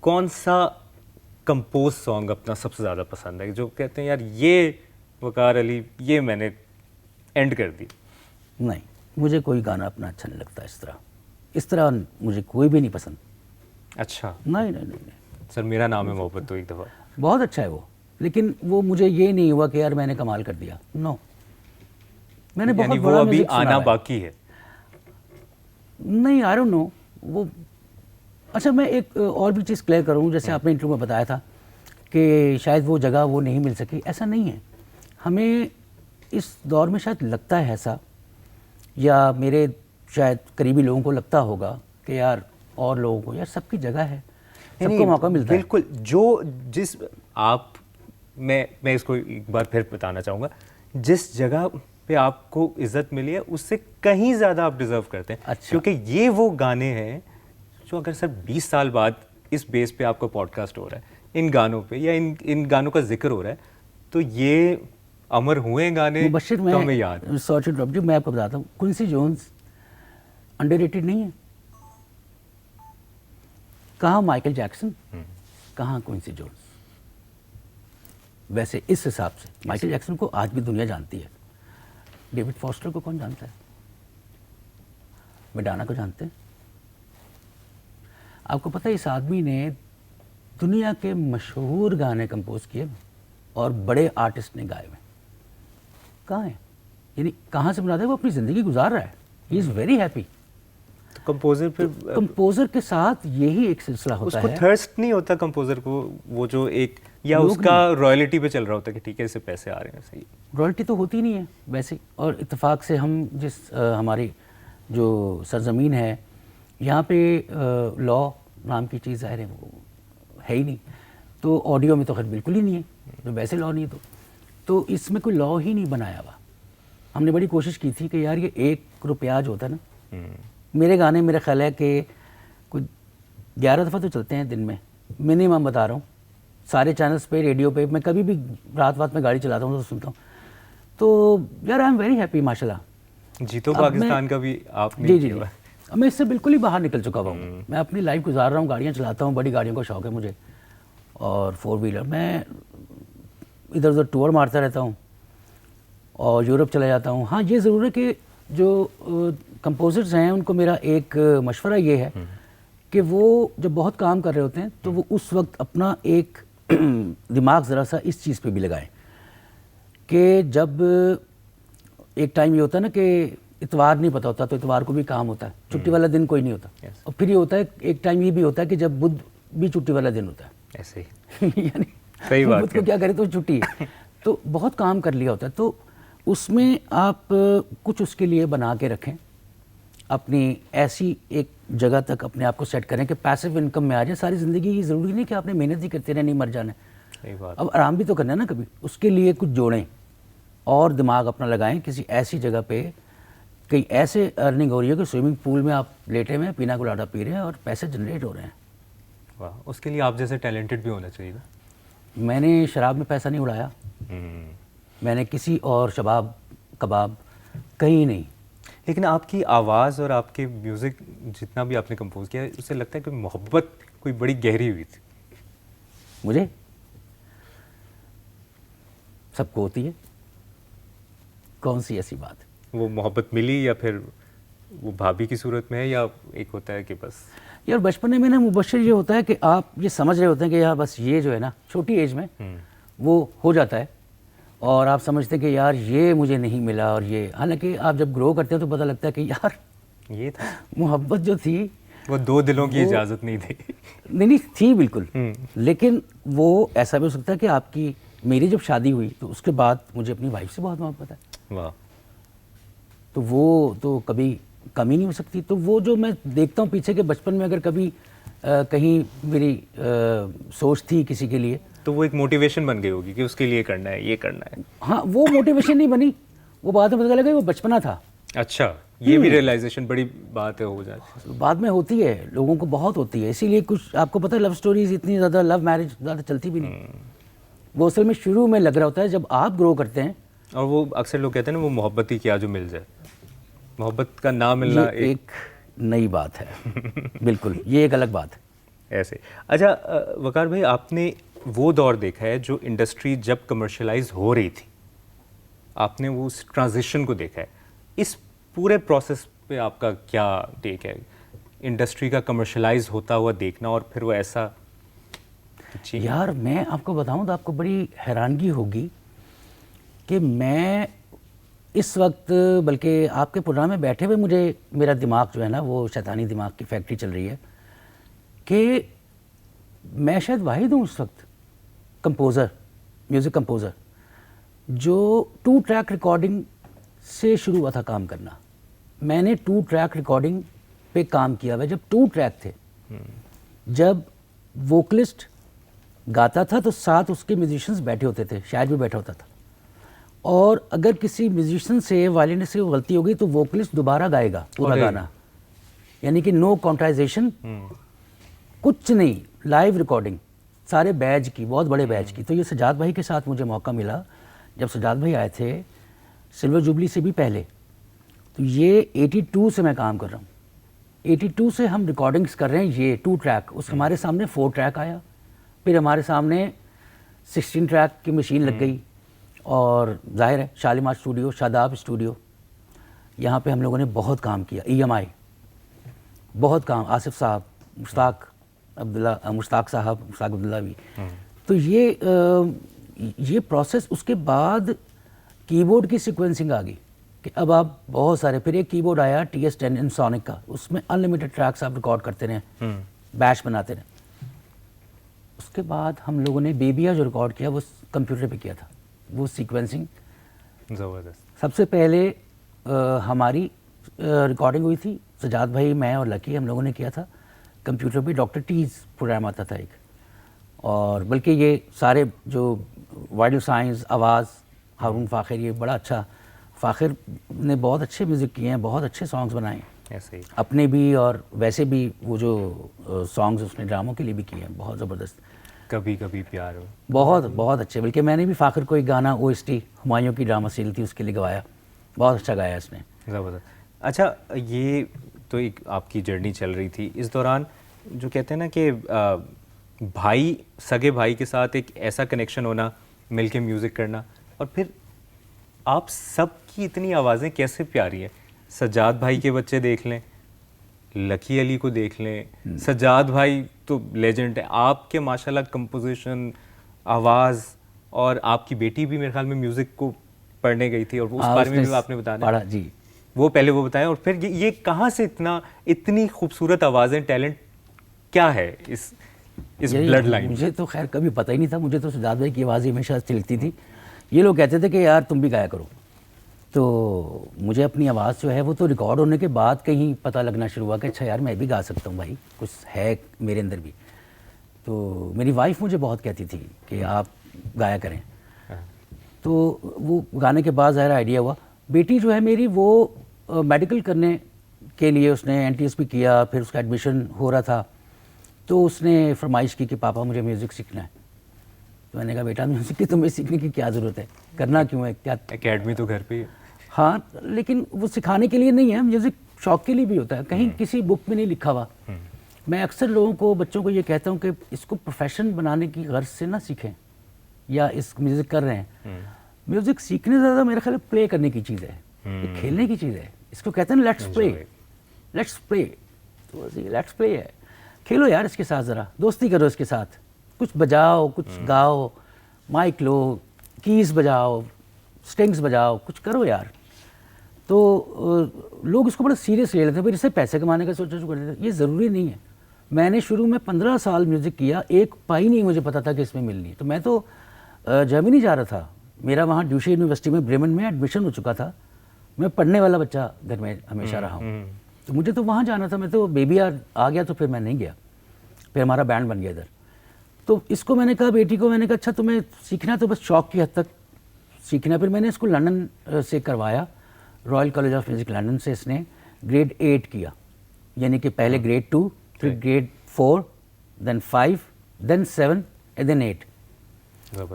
कौन सा कंपोज सॉन्ग अपना सबसे ज़्यादा पसंद है, जो कहते हैं यार ये वकार अली, ये मैंने एंड कर दी? नहीं, मुझे कोई गाना अपना अच्छा नहीं लगता इस तरह मुझे कोई भी नहीं पसंद। अच्छा, नहीं नहीं नहीं, नहीं। सर मेरा नाम है मोहब्बत तो एक दफ़ा बहुत अच्छा है वो, लेकिन वो मुझे ये नहीं हुआ कि यार मैंने कमाल कर दिया। नो, मैंने यानी बहुत वो बड़ा अभी म्यूजिक सुना आना है। बाकी है। नहीं, आई डोंट नो वो। अच्छा, मैं एक और भी चीज़ क्लियर करूँ, जैसे आपने इंटरव्यू में बताया था कि शायद वो जगह वो नहीं मिल सकी, ऐसा नहीं है। हमें इस दौर में शायद लगता है ऐसा, या मेरे शायद करीबी लोगों को लगता होगा कि यार और लोगों को, यार सबकी जगह है, सबको मौका मिलता है। बिल्कुल, जो जिस आप मैं इसको एक बार फिर बताना चाहूँगा, जिस जगह पे आपको इज्जत मिली है उससे कहीं ज़्यादा आप डिज़र्व करते हैं। अच्छा। क्योंकि ये वो गाने हैं जो अगर सर 20 साल बाद इस बेस पे आपका पॉडकास्ट हो रहा है, इन गानों पे, या इन गानों का जिक्र हो रहा है, तो ये अमर हुए गाने मुबश्शिर, तो हमें याद है। मैं सॉरी टू इंटरप्ट यू, मैं आपको बताता हूँ, क्विंसी जोन्स अंडररेटेड नहीं है। कहाँ माइकल जैक्सन, कहाँ क्विंसी जोन्स। वैसे इस हिसाब से माइकल जैक्सन को आज भी दुनिया जानती है। डेविड फॉस्टर को कौन जानता है? मैडोना को जानते हैं। आपको पता है इस आदमी ने दुनिया के मशहूर गाने कंपोज किए और बड़े आर्टिस्ट ने गाए हुए। कहाँ है? यानी कहाँ से बनाता है? वो अपनी ज़िंदगी गुजार रहा है। He is very happy. Composer फिर कंपोजर के साथ यही एक सिलसिला होता उसको है। थर्स्ट नहीं होता कंपोजर को, वो जो एक, या लोग उसका रॉयल्टी पे चल रहा होता है कि ठीक है इससे पैसे आ रहे हैं, सही। रॉयल्टी तो होती नहीं है वैसे। और इत्तेफाक से हम जिस हमारी जो सरजमीन है यहाँ पे लॉ नाम की चीज़ ज़ाहिर है वो है ही नहीं। तो ऑडियो में तो खैर बिल्कुल ही नहीं है, तो वैसे लॉ नहीं है। तो इसमें कोई लॉ ही नहीं बनाया हुआ। हमने बड़ी कोशिश की थी कि यार ये 1 रुपया जो होता है ना, मेरे गाने मेरा ख्याल है कि कुछ 11 दफ़ा तो चलते हैं दिन में, मिनिमम बता रहा हूँ, सारे चैनल्स पे, रेडियो पे। मैं कभी भी रात में गाड़ी चलाता हूँ तो सुनता हूँ। तो यार आई एम वेरी हैप्पी माशाल्लाह। जी, तो पाकिस्तान का भी आपने जी जी जी, अब मैं इससे बिल्कुल ही बाहर निकल चुका हुआ हूँ। मैं अपनी लाइफ गुजार रहा हूँ, गाड़ियाँ चलाता हूँ, बड़ी गाड़ियों का शौक़ है मुझे, और 4 व्हीलर। मैं इधर उधर टूर मारता रहता हूँ और यूरोप चला जाता हूँ। हाँ, ये ज़रूर है कि जो कंपोजर्स हैं उनको मेरा एक मशवरा ये है कि वो जब बहुत काम कर रहे होते हैं तो वो उस वक्त अपना एक दिमाग ज़रा सा इस चीज़ पे भी लगाएं कि जब एक टाइम ये होता है ना कि इतवार नहीं पता होता, तो इतवार को भी काम होता है, छुट्टी वाला दिन कोई नहीं होता। और फिर ये होता है, एक टाइम ये भी होता है कि जब बुध भी छुट्टी वाला दिन होता है, ऐसे ही यानी सही बात बुध को क्या करे तो छुट्टी है। तो बहुत काम कर लिया होता है, तो उसमें आप कुछ उसके लिए बना के रखें, अपनी ऐसी एक जगह तक अपने आप को सेट करें कि पैसिव इनकम में आ जाए। सारी ज़िंदगी ये ज़रूरी नहीं कि आपने मेहनत ही करते रहने, मर जाना है। सही बात। अब आराम भी तो करना है ना कभी, उसके लिए कुछ जोड़ें और दिमाग अपना लगाएं किसी ऐसी जगह पे, कहीं ऐसे अर्निंग हो रही है कि स्विमिंग पूल में आप लेटे हुए हैं, पीना कोलाडा पी रहे हैं और पैसे जनरेट हो रहे हैं। वाह, उसके लिए आप जैसे टैलेंटेड भी होना चाहिए था। मैंने शराब में पैसा नहीं उड़ाया, मैंने किसी और शबाब कबाब कहीं नहीं। लेकिन आपकी आवाज़ और आपके म्यूज़िक जितना भी आपने कंपोज किया, उससे लगता है कि मोहब्बत कोई बड़ी गहरी हुई थी। मुझे सबको होती है, कौन सी ऐसी बात है? वो मोहब्बत मिली या फिर वो भाभी की सूरत में है या एक होता है कि बस? यार बचपन में ना मुबश्शिर ये होता है कि आप ये समझ रहे होते हैं कि यार बस ये जो है ना छोटी एज में वो हो जाता है, और आप समझते हैं कि यार ये मुझे नहीं मिला, और ये, हालांकि आप जब ग्रो करते हैं तो पता लगता है कि यार ये था, मोहब्बत जो थी वो दो दिलों की इजाज़त नहीं थी। नहीं थी बिल्कुल। लेकिन वो ऐसा भी हो सकता है कि आपकी, मेरी जब शादी हुई तो उसके बाद मुझे अपनी वाइफ से बहुत मोहब्बत है, वाह। तो वो तो कभी कमी नहीं हो सकती। तो वो जो मैं देखता हूँ पीछे के बचपन में, अगर कभी कहीं मेरी सोच थी किसी के लिए, तो वो एक मोटिवेशन बन गई होगी कि उसके लिए करना है, ये करना है। हाँ वो मोटिवेशन नहीं बनी, वो बाद में पता लगा वो बचपना था। अच्छा, ये भी रियलाइजेशन बड़ी बात है, हो जाती बाद में होती है, लोगों को बहुत होती है, इसीलिए कुछ आपको पता है लव स्टोरीज इतनी ज़्यादा, लव मैरिज ज़्यादा चलती भी नहीं। वो असल में शुरू में लग रहा होता है, जब आप ग्रो करते हैं। और वो अक्सर लोग कहते हैं ना, वो मोहब्बत ही क्या जो मिल जाए, मोहब्बत का ना मिलना ये एक नई बात है। बिल्कुल, ये एक अलग बात है। ऐसे। अच्छा वकार भाई, आपने वो दौर देखा है जो इंडस्ट्री जब कमर्शलाइज हो रही थी, आपने वो उस ट्रांजिशन को देखा है। इस पूरे प्रोसेस पे आपका क्या टेक है? इंडस्ट्री का कमर्शलाइज होता हुआ देखना और फिर वो ऐसा। यार मैं आपको बताऊं तो आपको बड़ी हैरानगी होगी कि मैं इस वक्त, बल्कि आपके प्रोग्राम में बैठे हुए मुझे, मेरा दिमाग जो है ना वो शैतानी दिमाग की फैक्ट्री चल रही है कि मैं शायद वाहिद हूँ उस वक्त कंपोज़र, म्यूज़िक कंपोज़र, जो 2 ट्रैक रिकॉर्डिंग से शुरू हुआ था काम करना। मैंने 2 ट्रैक रिकॉर्डिंग पे काम किया हुआ, जब 2 ट्रैक थे। जब वोकलिस्ट गाता था तो साथ उसके म्यूजिशियंस बैठे होते थे, शायर भी बैठा होता था, और अगर किसी म्यूजिशियन से, वायलिन से गलती हो गई तो वोकलिस्ट दोबारा गाएगा पूरा गाना, यानी कि नो कॉन्ट्राइजेशन, कुछ नहीं, लाइव रिकॉर्डिंग, सारे बैच की, बहुत बड़े बैच की। तो ये सजाद भाई के साथ मुझे मौका मिला, जब सजाद भाई आए थे सिल्वर जुबली से भी पहले। तो ये 82 से मैं काम कर रहा हूँ, 82 से हम रिकॉर्डिंग्स कर रहे हैं, ये 2 ट्रैक। उस हमारे सामने 4 ट्रैक आया, फिर हमारे सामने 16 ट्रैक की मशीन लग गई, और जाहिर है शालीमार स्टूडियो, शादाब स्टूडियो, यहाँ पे हम लोगों ने बहुत काम किया। EMI बहुत काम, आसिफ साहब, मुश्ताक अब्दुल्ला, मुश्ताक साहब, मुश्ताक अब्दुल्ला भी। तो ये प्रोसेस, उसके बाद कीबोर्ड की सीक्वेंसिंग आ गई कि अब आप बहुत सारे, फिर एक कीबोर्ड आया TS10 इनसोनिक का, उसमें अनलिमिटेड ट्रैक्स आप रिकॉर्ड करते रहे, बैच बनाते रहे। उसके बाद हम लोगों ने बेबिया जो रिकॉर्ड किया वो कंप्यूटर पे किया था, वो सीक्वेंसिंग ज़बरदस्त। सबसे पहले हमारी रिकॉर्डिंग हुई थी, सजाद भाई, मैं और लकी, हम लोगों ने किया था कंप्यूटर पे। डॉक्टर टीज प्रोग्राम आता था एक, और बल्कि ये सारे जो वाइडल साइंस, आवाज़, हारून फ़ाखिर, ये बड़ा अच्छा, फ़ाखिर ने बहुत अच्छे म्यूज़िक किए हैं, बहुत अच्छे सॉन्ग्स बनाए हैं ऐसे ही अपने भी, और वैसे भी वो जो सॉन्ग्स उसने ड्रामों के लिए भी किए हैं, बहुत ज़बरदस्त। कभी कभी प्यार हो, बहुत बहुत अच्छे, बल्कि मैंने भी फ़ाखिर को एक गाना OST हुमायूं की ड्रामा सील थी उसके लिए गवाया, बहुत अच्छा गाया इसने। ज़बरदस्त। अच्छा, ये तो एक आपकी जर्नी चल रही थी, इस दौरान जो कहते हैं ना कि भाई, सगे भाई के साथ एक ऐसा कनेक्शन होना, मिलके म्यूज़िक करना, और फिर आप सबकी इतनी आवाज़ें कैसे प्यारी हैं। सज्जाद भाई के बच्चे देख लें, लकी अली को देख लें, सज्जाद भाई तो लेजेंड है, आपके माशाल्लाह कंपोजिशन, आवाज़, और आपकी बेटी भी मेरे ख्याल में म्यूज़िक को पढ़ने गई थी, और उस बारे में भी आपने बताया जी, वो पहले वो बताएं, और फिर ये कहाँ से इतनी खूबसूरत आवाज़ें, टैलेंट क्या है इस ब्लड लाइन? मुझे तो खैर कभी पता ही नहीं था, मुझे तो सज्जाद भाई की आवाज़ हमेशा चलती थी। ये लोग कहते थे कि यार तुम भी गाया करो, तो मुझे अपनी आवाज़ जो है वो तो रिकॉर्ड होने के बाद कहीं पता लगना शुरू हुआ कि अच्छा यार मैं भी गा सकता हूँ भाई, कुछ है मेरे अंदर भी। तो मेरी वाइफ मुझे बहुत कहती थी कि आप गाया करें, तो वो गाने के बाद ज़ाहिर आइडिया हुआ। बेटी जो है मेरी, वो मेडिकल करने के लिए उसने NTSB किया, फिर उसका एडमिशन हो रहा था, तो उसने फरमाइश की कि पापा मुझे म्यूज़िक सीखना है। तो मैंने कहा बेटा म्यूज़िक की तुम्हें सीखने की क्या ज़रूरत है, करना क्यों है, क्या एकेडमी तो घर पे ही है। हाँ, लेकिन वो सिखाने के लिए नहीं है, म्यूज़िक शौक के लिए भी होता है, कहीं किसी बुक में नहीं लिखा हुआ। मैं अक्सर लोगों को, बच्चों को ये कहता हूँ कि इसको प्रोफेशन बनाने की गर्ज से ना सीखें, या इस म्यूज़िक कर रहे हैं, म्यूज़िक सीखने से ज़्यादा मेरा ख्याल प्ले करने की चीज़ है, खेलने की चीज़ है। इसको कहते हैं लेट्स प्ले, लेट्स प्ले। तो लेट्स प्ले है, खेलो यार इसके साथ, ज़रा दोस्ती करो इसके साथ, कुछ बजाओ, कुछ गाओ, माइक लो, कीज़ बजाओ, स्ट्रिंग्स बजाओ, कुछ करो यार। तो लोग इसको बड़ा सीरियस ले लेते हैं, फिर इससे पैसे कमाने का सोचना शुरू कर देते हैं। ये ज़रूरी नहीं है। मैंने शुरू में 15 साल म्यूज़िक किया, एक पाई नहीं मुझे पता था कि इसमें मिलनी है। तो मैं तो जर्मनी जा रहा था, मेरा वहाँ ड्यूशे यूनिवर्सिटी में ब्रेमेन में एडमिशन हो चुका था। मैं पढ़ने वाला बच्चा घर में हमेशा रहा हूँ, तो मुझे तो वहाँ जाना था। मैं तो बेबी आ गया तो फिर मैं नहीं गया, फिर हमारा बैंड बन गया इधर। तो इसको मैंने कहा, बेटी को मैंने कहा अच्छा तुम्हें सीखना तो बस शौक की हद तक सीखना। फिर मैंने इसको लंदन से करवाया, royal college of music London से इसने ग्रेड 8 किया, यानी कि पहले ग्रेड 2, फिर grade 4, then 5, then 7 and then 8।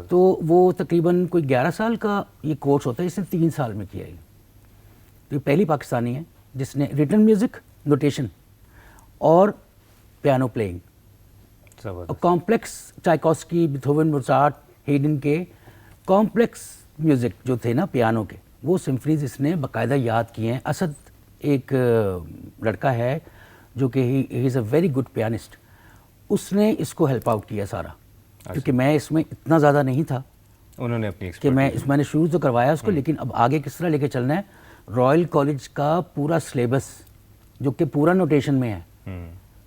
तो वो तकरीबन कोई 11 साल का ये कोर्स होता है, इसने 3 साल में किया है। तो ये पहली पाकिस्तानी है जिसने रिटन म्यूज़िक, नोटेशन और पियानो प्लेइंग और कॉम्प्लेक्स चाइकोस्की, बीथोवन, मोज़ार्ट, हेडन के कॉम्प्लेक्स म्यूज़िक जो थे ना पियानो के, वो सिम्फनीज इसने बाकायदा याद किए हैं। असद एक लड़का है जो कि he is a very good pianist, उसने इसको हेल्प आउट किया सारा, क्योंकि मैं इसमें इतना ज़्यादा नहीं था। उन्होंने अपनी कि मैंने शुरू तो करवाया उसको, लेकिन अब आगे किस तरह लेके चलना है। रॉयल कॉलेज का पूरा सिलेबस जो कि पूरा नोटेशन में है,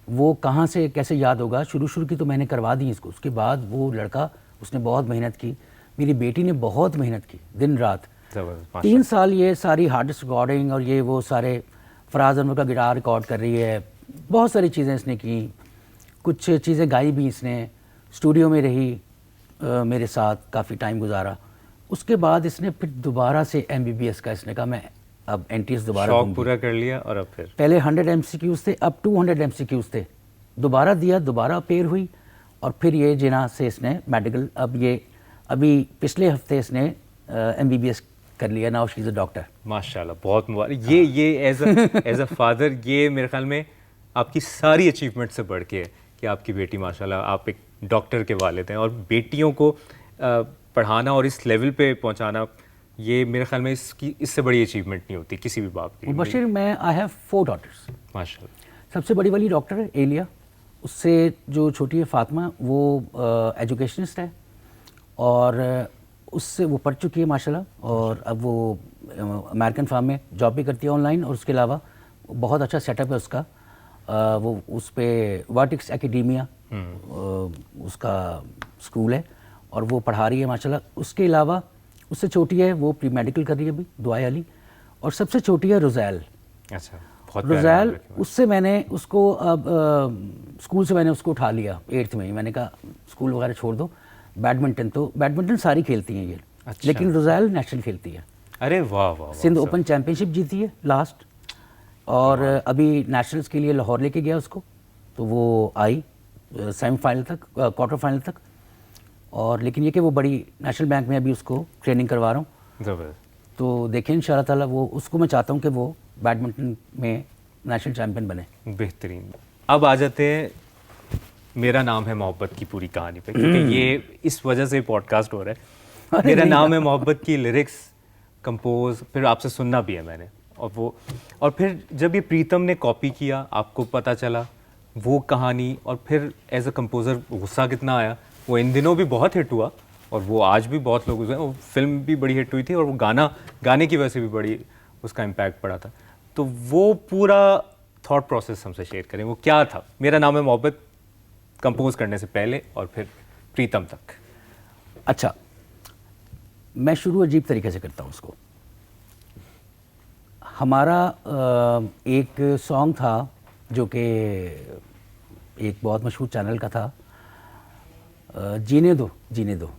वो कहाँ से कैसे याद होगा, शुरू की तो मैंने करवा दी इसको। उसके बाद वो लड़का, उसने बहुत मेहनत की, मेरी बेटी ने बहुत मेहनत की दिन रात। 3 साल ये सारी हार्डेस्ट रिकॉर्डिंग और ये वो सारे, फराज अहमद का गिटार रिकॉर्ड कर रही है, बहुत सारी चीज़ें इसने की, कुछ चीज़ें गाई भी इसने, स्टूडियो में रही मेरे साथ, काफ़ी टाइम गुजारा। उसके बाद इसने फिर दोबारा से MBBS का इसने कहा मैं अब NTS दोबारा शौक पूरा कर लिया। और अब फिर पहले 100 MCQs थे, अब 200 MCQs थे, दोबारा दिया, दोबारा अपेयर हुई, और फिर ये जिना से इसने मेडिकल, अब ये अभी पिछले हफ्ते इसने MBBS कर लिया, now she is a doctor. माशाल्लाह, बहुत मुबारक। ये एज अ फादर, ये मेरे ख्याल में आपकी सारी अचीवमेंट से बढ़ के है कि आपकी बेटी माशाल्लाह, आप एक डॉक्टर के वालिद हैं, और बेटियों को पढ़ाना और इस लेवल पे पहुंचाना, ये मेरे ख्याल में इससे बड़ी अचीवमेंट नहीं होती किसी भी बाप की। मुबशिर, मैं आई हैव 4 डॉटर्स। माशाल्लाह। सबसे बड़ी वाली डॉक्टर है एलिया, उससे जो छोटी है फातिमा, वो एजुकेशनिस्ट है, और उससे वो पढ़ चुकी है माशाल्लाह, और अब वो अमेरिकन फार्म में जॉब भी करती है ऑनलाइन, और उसके अलावा बहुत अच्छा सेटअप है उसका। वो उस पर वर्टिक्स एकेडेमिया उसका स्कूल है, और वो पढ़ा रही है माशाल्लाह। उसके अलावा उससे छोटी है, वो प्री मेडिकल कर रही है अभी, दुआई अली, और सबसे छोटी है रोज़ैल। अच्छा, बहुत रोज़ैल, उससे मैंने उसको अब स्कूल से मैंने उसको उठा लिया 8th में ही। मैंने कहा स्कूल वगैरह छोड़ दो, बैडमिंटन, तो बैडमिंटन सारी खेलती हैं ये। अच्छा। लेकिन रोज़ैल नेशनल खेलती है। अरे वाह वाह। सिंध ओपन चैम्पियनशिप जीती है लास्ट, और अभी नेशनल्स के लिए लाहौर लेके गया उसको, तो वो आई सेमीफाइनल तक, क्वार्टर फाइनल तक। और लेकिन ये कि वो बड़ी नेशनल बैंक में अभी उसको ट्रेनिंग करवा रहा हूँ, ज़बरदस्त। तो देखें इंशाल्लाह ताला, वो उसको मैं चाहता हूँ कि वो बैडमिंटन में नेशनल चैम्पियन बने। बेहतरीन। अब आ जाते हैं मेरा नाम है मोहब्बत की पूरी कहानी पे, क्योंकि ये इस वजह से पॉडकास्ट हो रहा है। मेरा नाम है मोहब्बत की लिरिक्स कंपोज फिर आपसे सुनना भी है मैंने, और फिर जब ये प्रीतम ने कॉपी किया, आपको पता चला वो कहानी, और फिर एज अ कंपोज़र गुस्सा कितना आया। वो इन दिनों भी बहुत हिट हुआ, और वो आज भी बहुत लोग उसमें, वो फिल्म भी बड़ी हिट हुई थी, और वो गाने की वजह से भी बड़ी उसका इम्पैक्ट पड़ा था। तो वो पूरा थॉट प्रोसेस हमसे शेयर करें, वो क्या था मेरा नाम है मोहब्बत कंपोज करने से पहले और फिर प्रीतम तक। अच्छा, मैं शुरू अजीब तरीके से करता हूँ उसको। हमारा एक सॉन्ग था जो कि एक बहुत मशहूर चैनल का था, जीने दो जीने दो,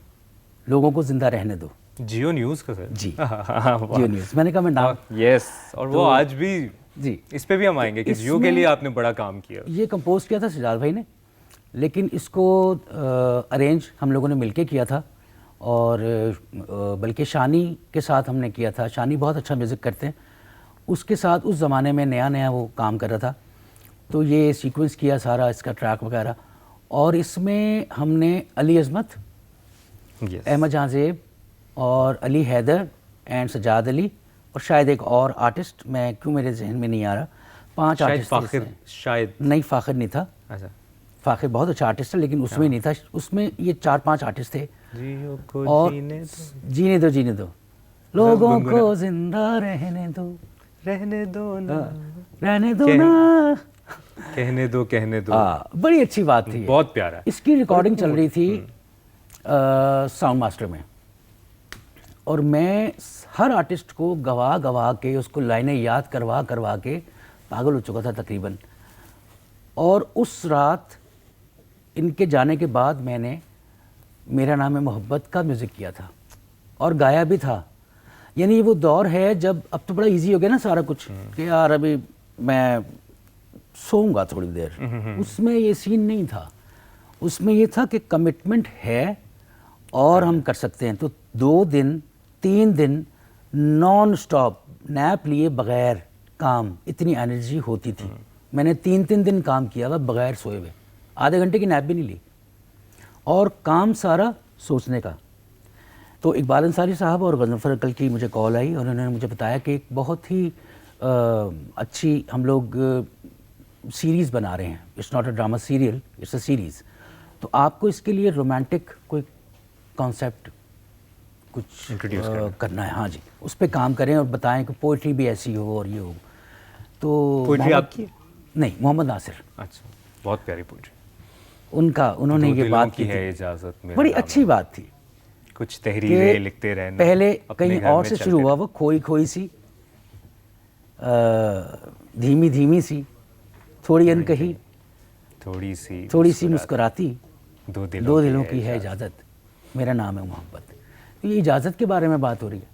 लोगों को ज़िंदा रहने दो। जियो न्यूज़ का सर जी जियो न्यूज़, मैंने कहा मैं नाम यस, और वो आज भी जी इस पे भी हम आएंगे कि जियो के लिए आपने बड़ा काम किया। ये कंपोज किया था सजाद भाई ने, लेकिन इसको अरेंज हम लोगों ने मिलके किया था, और बल्कि शानी के साथ हमने किया था। शानी बहुत अच्छा म्यूज़िक करते हैं, उसके साथ उस ज़माने में नया नया वो काम कर रहा था, तो ये सीक्वेंस किया सारा इसका ट्रैक वगैरह। और इसमें हमने अली अज़मत, अहमद जहांज़ेब और अली हैदर एंड सजाद अली, और शायद एक और आर्टिस्ट, मैं क्यों मेरे जहन में नहीं आ रहा, 5 शायद आर्टिस्ट थे फाखिर, इसमें। शायद। नहीं, फाखिर नहीं था। अच्छा। फाखिर बहुत अच्छा आर्टिस्ट है, लेकिन उसमें नहीं था। उसमें ये 4-5 आर्टिस्ट थे। जियो को और जीने दो लोगों गुनगुना। को जिंदा रहने दो, रहने दो ना, रहने दो कह- ना। कहने दो। हाँ, बड़ी अच्छी बात थी ये। बहुत प्यारा है। इसकी रिकॉर्डिंग चल रही थी साउंड मास्टर में, और मैं हर आर्टिस्ट को गवा गवा के उसको लाइनें याद करवा करवा के पागल हो चुका था तकरीबन। और उस रात इनके जाने के बाद मैंने मेरा नाम है मोहब्बत का म्यूज़िक किया था और गाया भी था। यानी ये वो दौर है जब, अब तो बड़ा इजी हो गया ना सारा कुछ, कि यार अभी मैं सोऊंगा थोड़ी देर। उसमें ये सीन नहीं था। उसमें ये था कि कमिटमेंट है और हम कर सकते हैं। तो 2 दिन 3 दिन नॉन स्टॉप नैप लिए बगैर काम, इतनी एनर्जी होती थी। मैंने 3-3 दिन काम किया हुआ बगैर सोए हुए, आधे घंटे की नैप भी नहीं ली, और काम सारा सोचने का। तो इकबाल अंसारी साहब और गजनफर अंकल की मुझे कॉल आई और उन्होंने मुझे बताया कि एक बहुत ही अच्छी हम लोग सीरीज़ बना रहे हैं। It's not a drama serial, it's a series. तो आपको इसके लिए रोमांटिक कोई कॉन्सेप्ट कुछ इंट्रोड्यूस करना है। हाँ जी, उस पर काम करें और बताएं कि पोइट्री भी ऐसी हो और ये हो। तो पोइट्री आपकी? नहीं, मोहम्मद नासिर, अच्छा, बहुत प्यारी पोइट्री। उन्होंने दो ये दिलों बात की है थी, इजाजत मेरा बड़ी नाम अच्छी है। बात थी। कुछ तहरीरें लिखते रहना, पहले अपने कहीं घर और में से चलते शुरू हुआ, वो खोई खोई सी, धीमी धीमी सी, थोड़ी अनकही, थोड़ी सी मुस्कुराती, दो दो दिलों की है इजाज़त, मेरा नाम है मोहब्बत। तो ये इजाज़त के बारे में बात हो रही है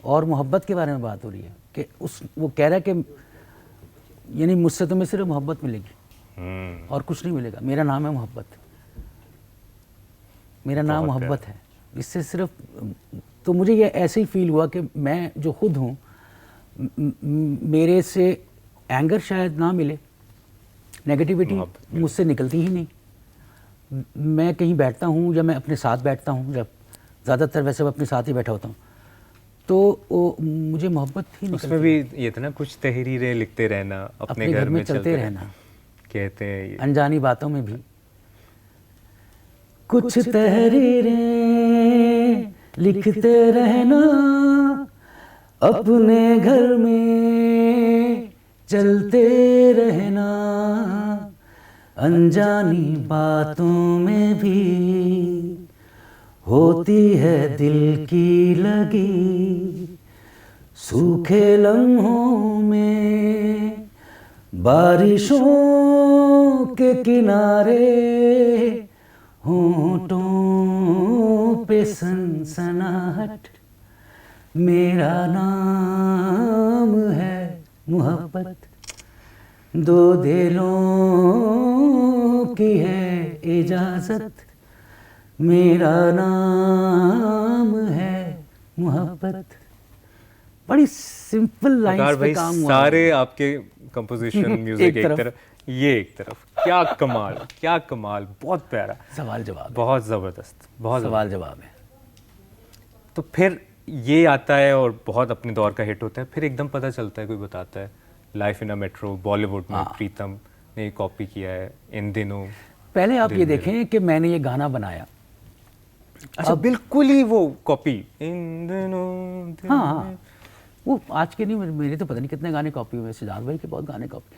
और मोहब्बत के बारे में बात हो रही है कि वो कह रहा है कि यानी मुझसे तुम्हें सिर्फ मोहब्बत मिलेगी और कुछ नहीं मिलेगा। मेरा नाम है मोहब्बत, मेरा नाम बहुत मोहब्बत है। इससे सिर्फ, तो मुझे ये ऐसे ही फील हुआ कि मैं जो खुद हूँ, मेरे से एंगर शायद ना मिले, नेगेटिविटी मुझसे निकलती ही नहीं। मैं कहीं बैठता हूँ या मैं अपने साथ बैठता हूँ, जब ज़्यादातर वैसे मैं अपने साथ ही बैठा होता हूँ, तो मुझे मोहब्बत ही निकलती उसमें भी ये था ना, कुछ तहरीरें लिखते रहना, अपने घर में चलते रहना, कहते हैं ये। अनजानी बातों में भी कुछ तहरीरें लिखते रहना, अपने घर में चलते रहना, अनजानी बातों में भी होती है दिल की लगी, सूखे लम्हों में बारिशों के किनारे, होंठों पे सनसनाहट, मेरा नाम है मोहब्बत, दो दिलों की है इजाज़त, मेरा नाम है मोहब्बत। बड़ी सिंपल लाइंस पे काम हुआ। सारे आपके कंपोजिशन म्यूजिक एक तरफ, ये एक तरफ, क्या कमाल, बहुत प्यारा। सवाल जवाब, बहुत ज़बरदस्त, बहुत सवाल जवाब है। तो फिर ये आता है और बहुत अपने दौर का हिट होता है, फिर एकदम पता चलता है, कोई बताता है life in a metro Bollywood में प्रीतम ने कॉपी किया है इन दिनों। पहले आप ये देखें कि मैंने ये गाना बनाया, अच्छा बिल्कुल ही वो कॉपी इन दिनों। हाँ, वो आज के नहीं, मेरे तो पता नहीं कितने गाने कॉपी हुए, सिद्धार्थ भाई के बहुत गाने कॉपी,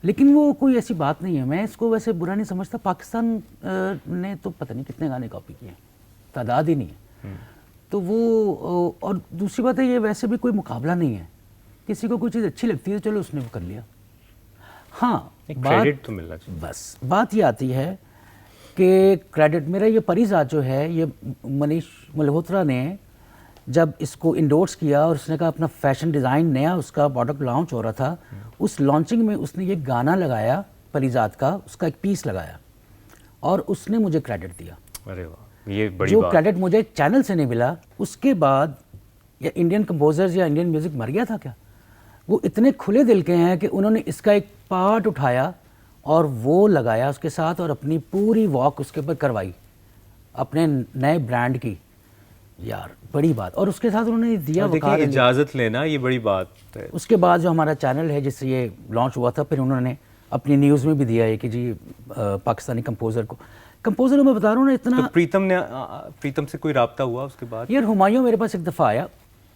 लेकिन वो कोई ऐसी बात नहीं है। मैं इसको वैसे बुरा नहीं समझता। पाकिस्तान ने तो पता नहीं कितने गाने कॉपी किए, तादाद ही नहीं है। तो वो, और दूसरी बात है, ये वैसे भी कोई मुकाबला नहीं है। किसी को कोई चीज़ अच्छी लगती है तो चलो उसने वो कर लिया। हाँ, क्रेडिट तो मिलना चाहिए। बस बात ये आती है कि क्रेडिट, मेरा ये परिजात जो है, ये मनीष मल्होत्रा ने जब इसको इंडोर्स किया और उसने कहा अपना फैशन डिज़ाइन नया, उसका प्रोडक्ट लॉन्च हो रहा था, उस लॉन्चिंग में उसने ये गाना लगाया परिजात का, उसका एक पीस लगाया और उसने मुझे क्रेडिट दिया। अरे वाह, ये बड़ी जो बात। क्रेडिट मुझे चैनल से नहीं मिला। उसके बाद या इंडियन कंपोजर्स या इंडियन म्यूज़िक मर गया था क्या? वो इतने खुले दिल के हैं कि उन्होंने इसका एक पार्ट उठाया और वो लगाया उसके साथ और अपनी पूरी वॉक उसके ऊपर करवाई, अपने नए ब्रांड की। यार बड़ी बात। और उसके साथ उन्होंने दिया और देखिए, वकार अली। इजाज़त लेना ये बड़ी बात है। उसके बाद जो हमारा चैनल है जिससे ये लॉन्च हुआ था, फिर उन्होंने अपनी न्यूज़ में भी दिया है कि जी पाकिस्तानी कंपोज़र मैं बता रहा हूँ ना इतना। तो प्रीतम से कोई राब्ता हुआ उसके बाद? यार हुमायूं मेरे पास एक दफ़ा आया,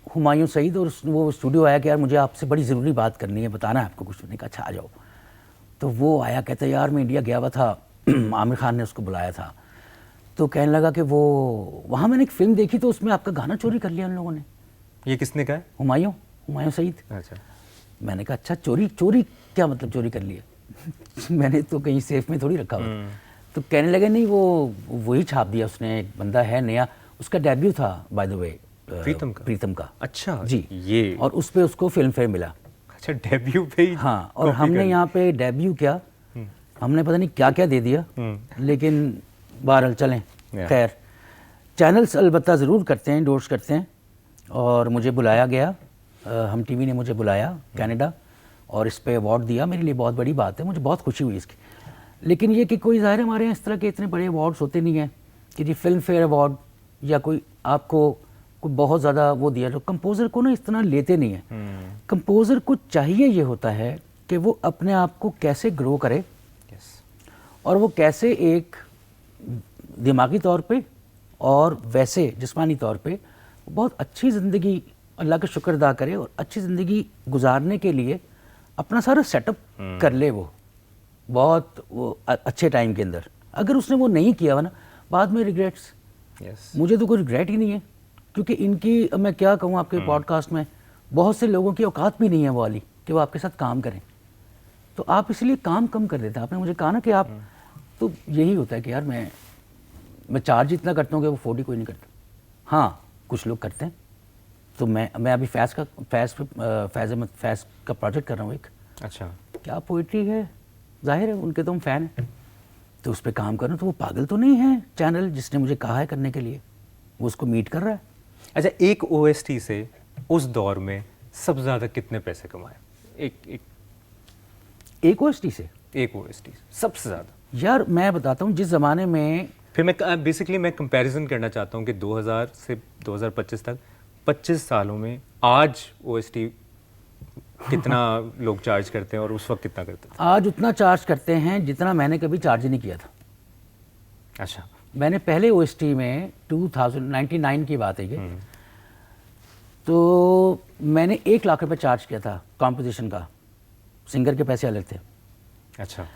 हुमायूं सईद, और वो स्टूडियो आया कि यार मुझे आपसे बड़ी ज़रूरी बात करनी है, बताना है आपको कुछ। मैंने कहा अच्छा आ जाओ। तो वो आया, कहता यार मैं इंडिया गया हुआ था, आमिर खान ने उसको बुलाया था, तो कहने लगा कि वो वहाँ मैंने एक फ़िल्म देखी तो उसमें आपका गाना चोरी कर लिया उन लोगों ने। ये किसने कहा है? हुमायूं सईद। अच्छा। मैंने कहा अच्छा चोरी क्या मतलब चोरी कर लिया? मैंने तो कहीं सेफ में थोड़ी रखा हुआ। तो कहने लगे नहीं वो वही छाप दिया उसने, एक बंदा है नया, उसका डेब्यू था बाय द वे प्रीतम का। अच्छा जी, ये, और उस पे उसको फिल्म फेयर मिला। अच्छा, डेब्यू पे ही? हाँ, और हमने यहाँ पे डेब्यू किया, हमने पता नहीं क्या क्या दे दिया, लेकिन बहरहाल चलें। खैर, चैनल्स अलबत्ता ज़रूर करते हैं, इंडोर्स करते हैं, और मुझे बुलाया गया, हम टीवी ने मुझे बुलाया कनाडा, और इस पे अवार्ड दिया। मेरे लिए बहुत बड़ी बात है, मुझे बहुत खुशी हुई इसकी। लेकिन ये कि कोई ज़ाहिर हमारे यहाँ इस तरह के इतने बड़े अवार्ड्स होते नहीं हैं कि जी फिल्म फेयर अवार्ड या कोई आपको कोई बहुत ज़्यादा वो दिया, जो कंपोज़र को ना इस तरह लेते नहीं है। कंपोज़र को चाहिए ये होता है कि वो अपने आप को कैसे ग्रो करे, और वो कैसे एक दिमागी तौर पे और वैसे जिस्मानी तौर पे बहुत अच्छी ज़िंदगी अल्लाह का शुक्र अदा करे, और अच्छी ज़िंदगी गुजारने के लिए अपना सारा सेटअप कर ले वो बहुत वो अच्छे टाइम के अंदर। अगर उसने वो नहीं किया हुआ ना, बाद में रिग्रेट्स। मुझे तो कोई रिग्रेट ही नहीं है, क्योंकि इनकी मैं क्या कहूँ आपके पॉडकास्ट में बहुत से लोगों की औकात भी नहीं है वो वाली कि वो आपके साथ काम करें, तो आप इसलिए काम कम कर देते हैं। आपने मुझे कहा ना कि आप, तो यही होता है कि यार मैं चार्ज इतना करता हूँ कि वो 40 कोई नहीं करता। हाँ, कुछ लोग करते हैं। तो मैं अभी फैज़ का प्रोजेक्ट कर रहा हूँ एक। अच्छा। क्या पोइट्री है, जाहिर है उनके तो हम फ़ैन हैं, तो उस पर काम कर रहा हूँ। तो वो पागल तो नहीं है चैनल जिसने मुझे कहा है करने के लिए, वो उसको मीट कर रहा है। अच्छा, एक OST से उस दौर में सबसे ज़्यादा कितने पैसे कमाए? एक OST से? एक OST सबसे ज़्यादा? यार मैं बताता हूँ, जिस ज़माने में, फिर मैं कंपैरिजन करना चाहता हूँ कि 2000 से 2025 तक 25 सालों में आज OST कितना लोग चार्ज करते हैं और उस वक्त कितना करते थे? आज उतना चार्ज करते हैं जितना मैंने कभी चार्ज ही नहीं किया था। अच्छा। मैंने पहले OST में 2099 की बात है ये, तो मैंने 1 लाख रुपए चार्ज किया था कॉम्पोजिशन का, सिंगर के पैसे अलग थे। अच्छा।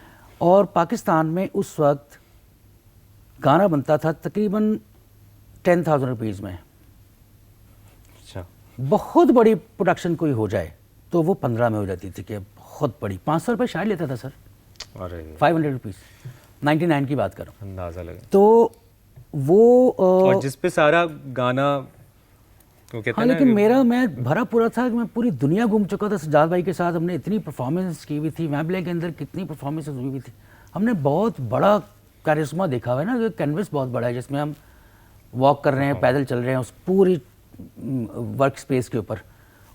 और पाकिस्तान में उस वक्त गाना बनता था तकरीबन 10,000 रुपीज़ में। अच्छा। बहुत बड़ी प्रोडक्शन कोई हो जाए तो वो 15 में हो जाती थी, कि बहुत बड़ी। 500 रुपये शायद लेता था सर। अरे 500 रुपीज़, 99 की बात कर रहा हूँ। अंदाज़ा लगे। तो वो और जिस पे सारा गाना तो कहते हाँ, हैं लेकिन मेरा मैं भरा पूरा था कि मैं पूरी दुनिया घूम चुका था। सजाद भाई के साथ हमने इतनी परफॉर्मेंस की हुई थी, मैबले के अंदर कितनी परफॉर्मेंस हुई हुई थी। हमने बहुत बड़ा कैरिस्मा देखा हुआ है ना, कैनवस बहुत बड़ा है जिसमें हम वॉक कर रहे हैं, पैदल चल रहे हैं उस पूरी वर्क स्पेस के ऊपर।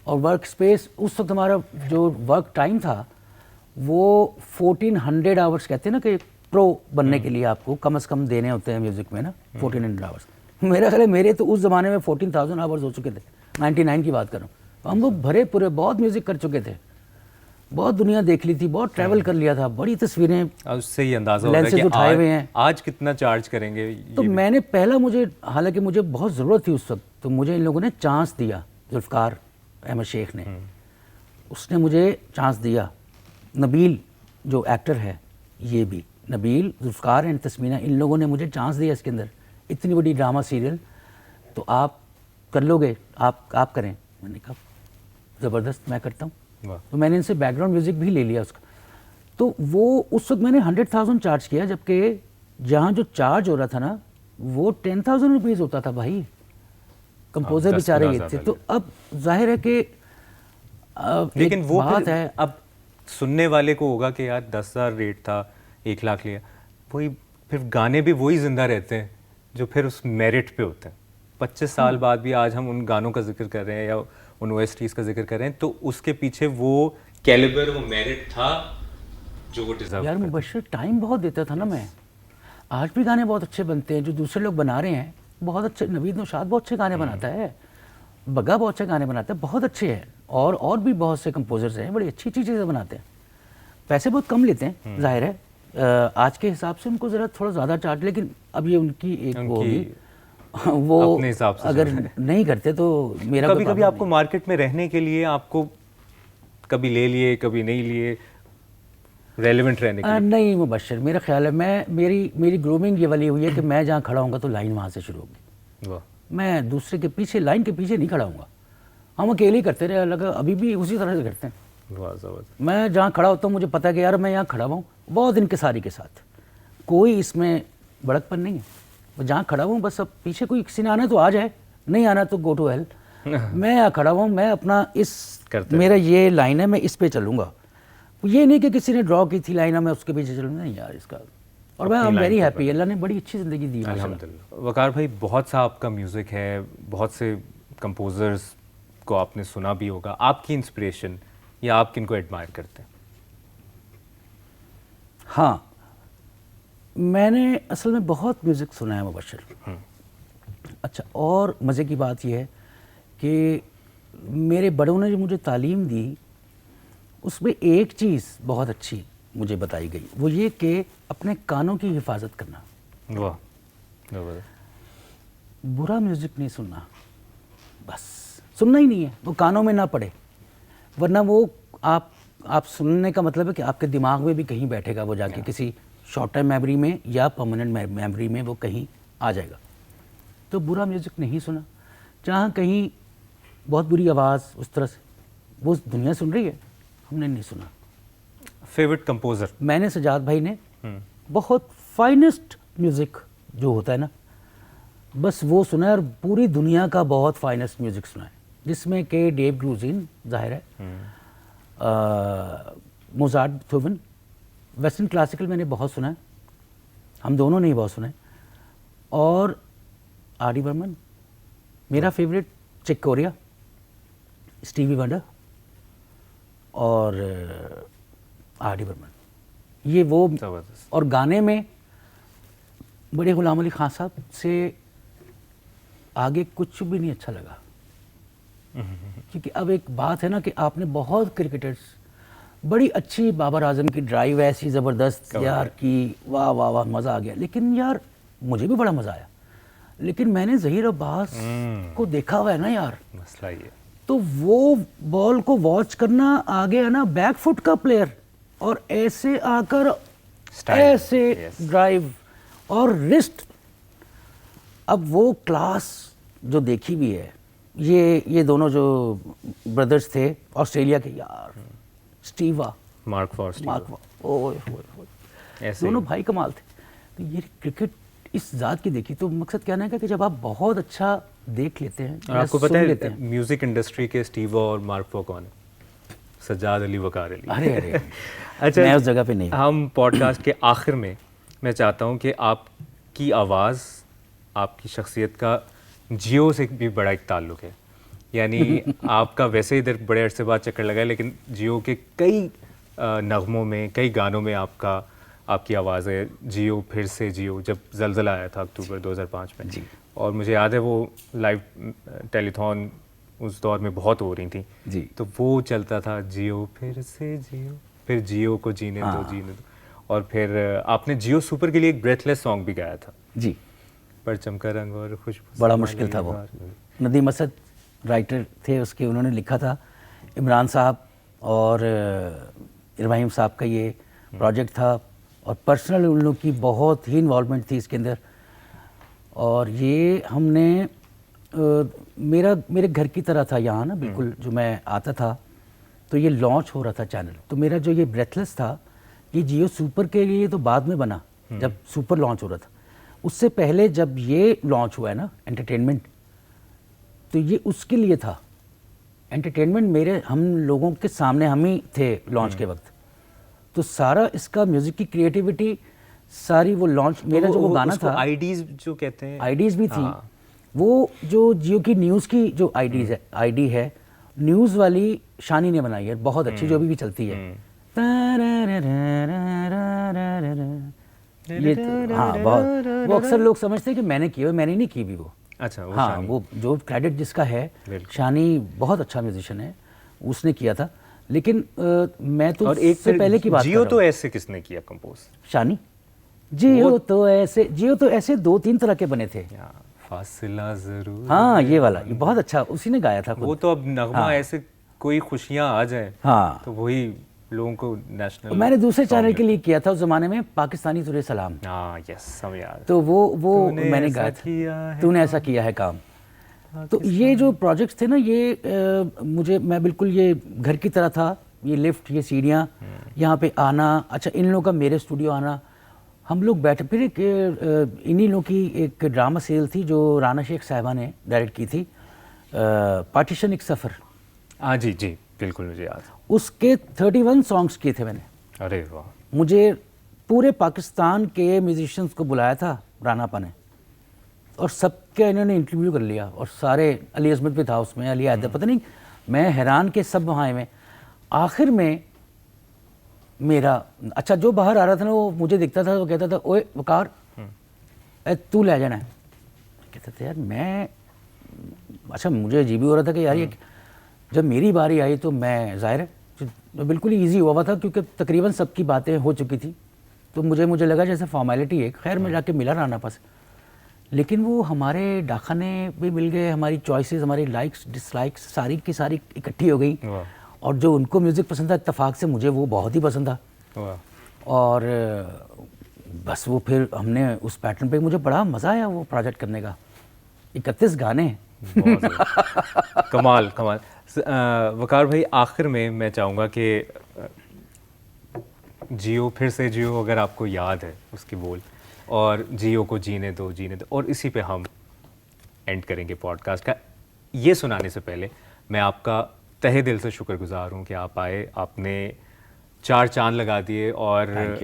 और वर्क स्पेस उस वक्त हमारा जो वर्क टाइम था वो 1400 आवर्स कहते हैं ना, कि प्रो बनने के लिए आपको कम से कम देने होते हैं म्यूज़िक में ना 1400 आवर्स। मेरा ख्याल है मेरे तो उस ज़माने में 14,000 आवर्स हो चुके थे। 99 की बात कर रहा हूँ। हम लोग भरे पूरे बहुत म्यूज़िक कर चुके थे, बहुत दुनिया देख ली थी, बहुत ट्रैवल कर लिया था, बड़ी तस्वीरें, उससे ही अंदाज़ा होता है कि उठाए हुए हैं। आज कितना चार्ज करेंगे। तो मैंने पहला, हालांकि मुझे बहुत ज़रूरत थी उस वक्त, तो मुझे इन लोगों ने चांस दिया। जुल्फ़कार अहमद शेख ने, उसने मुझे चांस दिया। नबील जो एक्टर है, ये भी नबील, जुल्फ़कार एंड तस्मीना, इन लोगों ने मुझे चांस दिया इसके अंदर। इतनी बड़ी ड्रामा सीरियल तो आप कर लोगे, आप करें। मैंने कहा ज़बरदस्त, मैं करता हूँ। तो मैंने इनसे बैकग्राउंड म्यूज़िक भी ले लिया उसका। तो वो उस वक्त मैंने 100,000 चार्ज किया, जबकि जहाँ जो चार्ज हो रहा था ना वो 10,000 रुपीज़ होता था भाई। कंपोज़र बेचारे ये थे। तो अब जाहिर है कि लेकिन वो बात है, अब सुनने वाले को होगा कि यार 10,000 रेट था, 1 लाख लिया। वही फिर गाने भी वही जिंदा रहते हैं जो फिर उस मेरिट पे होते हैं। 25 साल बाद भी आज हम उन गानों का जिक्र कर रहे हैं या उन OSTs का जिक्र कर रहे हैं, तो उसके पीछे वो कैलिबर, वो मेरिट था जो वो डिजर्व। यार मुबश्शिर टाइम बहुत देता था ना मैं। आज भी गाने बहुत अच्छे बनते हैं जो दूसरे लोग बना रहे हैं, बहुत अच्छे, नवीद नौशाद बहुत अच्छे गाने बनाता है, बग्गा बहुत अच्छे गाने बनाता है, बहुत अच्छे हैं, और भी बहुत से कंपोजर्स हैं, बड़ी अच्छी अच्छी चीज़ें बनाते हैं। पैसे बहुत कम लेते हैं, जाहिर है आज के हिसाब से उनको ज़रा थोड़ा ज़्यादा चार्ज, लेकिन अब ये उनकी एक वो होगी, वो अपने हिसाब से अगर नहीं करते तो मेरा कभी कभी आपको मार्केट में रहने के लिए आपको कभी ले लिए कभी नहीं लिए, रेलेवेंट रहने के लिए? नहीं मुबश्शिर, मेरा ख्याल है मेरी ग्रूमिंग ये वाली हुई है कि मैं जहाँ खड़ा हूँगा तो लाइन वहाँ से शुरू होगी, वाह, मैं दूसरे के पीछे, लाइन के पीछे नहीं खड़ा हूँगा। हम अकेले ही करते रहे, लगा अभी भी उसी तरह से करते हैं। वाह ज़बरदस्त। मैं जहाँ खड़ा होता हूँ मुझे पता है कि यार मैं यहाँ खड़ा हूँ बहुत इनकिसारी के साथ, कोई इसमें बड़कपन नहीं है, मैं जहाँ खड़ा हूँ बस, अब पीछे कोई किसी ने आना तो आ जाए, नहीं आना तो गो टू हेल। मैं यहाँ खड़ा हूँ, मैं अपना मेरा ये लाइन है, मैं इस पे चलूँगा। ये नहीं कि किसी ने ड्रॉ की थी लाइन, मैं उसके पीछे चलूँगा, नहीं यार इसका। और मैं आई एम वेरी हैप्पी, अल्लाह ने बड़ी अच्छी ज़िंदगी दी है अल्हम्दुलिल्लाह। वकार भाई, बहुत सा आपका म्यूज़िक है, बहुत से कंपोजर्स को आपने सुना भी होगा, आपकी इंस्पिरेशन या आप किनको एडमायर करते हैं? हाँ, मैंने असल में बहुत म्यूज़िक सुना है मुबश्शिर। अच्छा, और मज़े की बात यह है कि मेरे बड़ों ने जो मुझे तालीम दी उसमें एक चीज़ बहुत अच्छी मुझे बताई गई, वो ये कि अपने कानों की हिफाजत करना। वाह, बुरा म्यूज़िक नहीं सुनना, बस सुनना ही नहीं है, वो कानों में ना पड़े, वरना वो आप सुनने का मतलब है कि आपके दिमाग में भी कहीं बैठेगा, वो जाके किसी शॉर्ट टर्म मेमोरी में या परमानेंट मेमोरी में वो कहीं आ जाएगा। तो बुरा म्यूज़िक नहीं सुना, जहाँ कहीं बहुत बुरी आवाज़ उस तरह से वो दुनिया सुन रही है, हमने नहीं सुना। Favourite composer? मैंने सजाद भाई ने बहुत फाइनेस्ट म्यूज़िक जो होता है ना, बस वो सुना है, और पूरी दुनिया का बहुत फाइनेस्ट म्यूज़िक सुना है, जिसमें के डेव ग्रूजिन जाहिर है, मोजार्ट, बेथोवन, वेस्टर्न क्लासिकल मैंने बहुत सुना है, हम दोनों ने ही बहुत सुना है, और आर डी बर्मन, मेरा फेवरेट चिक कोरिया, स्टीवी वंडर और आर डी बर्मन, ये वो। और गाने में बड़े गुलाम अली खान साहब से आगे कुछ भी नहीं अच्छा लगा, क्योंकि अब एक बात है ना कि आपने बहुत क्रिकेटर्स, बड़ी अच्छी बाबर आजम की ड्राइव ऐसी ज़बरदस्त यार की, वाह वाह वाह मज़ा आ गया, लेकिन यार मुझे भी बड़ा मज़ा आया, लेकिन मैंने ज़हीर अब्बास को देखा हुआ है ना यार, मसला ये, तो वो बॉल को वॉच करना, आगे है ना बैक फुट का प्लेयर, और ऐसे आकर ऐसे ड्राइव और रिस्ट, अब वो क्लास जो देखी भी है, ये दोनों जो ब्रदर्स थे ऑस्ट्रेलिया के यार, स्टीवा, मार्क फॉर्स्टी, दोनों भाई कमाल थे। तो ये क्रिकेट इस ज़ात की देखी, तो मकसद कहना है कि जब आप बहुत अच्छा देख लेते हैं, और आपको पता है म्यूजिक इंडस्ट्री के स्टीवा और मार्क फॉ कौन है? सज्जाद अली, वकार अली। अरे अच्छा, मैं उस जगह पे नहीं। हम पॉडकास्ट के आखिर में मैं चाहता हूँ कि आपकी आवाज़, आपकी शख्सियत का जियो से भी बड़ा एक ताल्लुक़ है, यानी आपका वैसे इधर बड़े अरसे बाद चक्कर लगा है, लेकिन जियो के कई नगमों में, कई गानों में आपकी आवाज़ है। जियो, फिर से जियो, जब ज़लज़ला आया था अक्टूबर 2005 में जी, और मुझे याद है वो लाइव टेलीथॉन उस दौर में बहुत हो रही थी जी, तो वो चलता था, जियो फिर से जियो, फिर जियो को जीने दो, जीने दो। और फिर आपने जियो सुपर के लिए एक ब्रेथलेस सॉन्ग भी गाया था जी, परचम का रंग और खुशबू, बड़ा मुश्किल था वो। नदीम असद राइटर थे उसके, उन्होंने लिखा था, इमरान साहब और इब्राहिम साहब का ये प्रोजेक्ट था, और पर्सनल उन लोगों की बहुत ही इन्वॉल्वमेंट थी इसके अंदर। और ये हमने मेरे घर की तरह था यहाँ ना, बिल्कुल जो मैं आता था तो ये लॉन्च हो रहा था चैनल, तो मेरा जो ये ब्रेथलेस था ये जियो सुपर के लिए तो बाद में बना, जब सुपर लॉन्च हो रहा था। उससे पहले जब ये लॉन्च हुआ है ना एंटरटेनमेंट, तो ये उसके लिए था। एंटरटेनमेंट हम लोगों के सामने हम ही थे लॉन्च के वक्त, तो सारा इसका म्यूज़िक की क्रिएटिविटी सारी वो लॉन्च, मेरा जो वो गाना था, आईडीज जो कहते हैं, आईडीज भी थी। वो जो जियो की न्यूज़ की जो आईडी है न्यूज़ वाली, शानी ने बनाई है, बहुत अच्छी, जो अभी भी चलती है। ये तो, हाँ बहुत, वो अक्सर लोग समझते हैं कि मैंने की है, मैंने नहीं की भी वो। अच्छा, वो हाँ, शानी। वो जो क्रेडिट जिसका है, बिल्कुल। शानी बहुत अच्छा म्यूजिशियन है, उसने किया था। लेकिन मैं तो और एक उससे फिर पहले की बात कर जियो रहा तो हूँ। ऐसे किसने किया कंपोज? शानी। जियो तो ऐसे 2-3 तरह के बने थे। या फासिला जरूर। हाँ, ये वाला, ये बहुत अच्छा, उसी ने गाया था खुद। वो तो अब नगमा हाँ। ऐसे कोई खुशियां आ जाए हाँ। तो वही लोगों को नेशनल। मैंने दूसरे चैनल के लिए किया था उस जमाने में, पाकिस्तानी तुझे सलाम। हाँ, यस, सब याद। तो वो तूने मैंने ऐसा गाया किया था, है तूने ऐसा किया है काम। तो ये जो प्रोजेक्ट्स थे ना, ये मैं बिल्कुल ये घर की तरह था। ये लिफ्ट, ये सीढ़ियाँ, यहाँ पे आना, अच्छा इन लोगों का मेरे स्टूडियो आना, हम लोग बैठे। फिर एक इन्हीं लोगों की एक ड्रामा सीरियल थी जो राना शेख साहिबा ने डायरेक्ट की थी, पार्टीशन एक सफ़र। हाँ जी जी, बिल्कुल मुझे याद। उसके 31 सॉन्ग्स किए थे मैंने। अरे वाह। मुझे पूरे पाकिस्तान के म्यूजिशियंस को बुलाया था रानापा ने, और सबके इन्होंने इंटरव्यू कर लिया, और सारे, अली अजमत भी था उसमें, अली हैदर, पता नहीं, मैं हैरान के सब वहाँ आए में। आखिर में मेरा, अच्छा जो बाहर आ रहा था ना, वो मुझे दिखता था, वो कहता था, ओए वकार, तू ले जाना है। कहता था यार मैं, अच्छा मुझे अजीब ही हो रहा था कि यार ये, जब मेरी बारी आई तो मैं, ज़ाहिर है बिल्कुल ही ईजी हुआ था, क्योंकि तकरीबन सबकी बातें हो चुकी थी। तो मुझे लगा जैसे फॉर्मेलिटी है। खैर मैं जाके मिला राना पास, लेकिन वो हमारे डाखाने भी मिल गए, हमारी चॉइसेस, हमारी लाइक्स डिसलाइक्स सारी की सारी इकट्ठी हो गई। और जो उनको म्यूज़िक पसंद था, इत्तेफाक से मुझे वो बहुत ही पसंद था। और बस वो फिर हमने उस पैटर्न पे, मुझे बड़ा मज़ा आया वो प्रोजेक्ट करने का। 31 गाने। कमाल कमाल। वकार भाई, आखिर में मैं चाहूँगा कि जियो फिर से जियो, अगर आपको याद है उसकी बोल, और जियो को जीने दो जीने दो, और इसी पे हम एंड करेंगे पॉडकास्ट का। ये सुनाने से पहले मैं आपका तहे दिल से शुक्रगुजार हूँ कि आप आए, आपने 4 चांद लगा दिए। और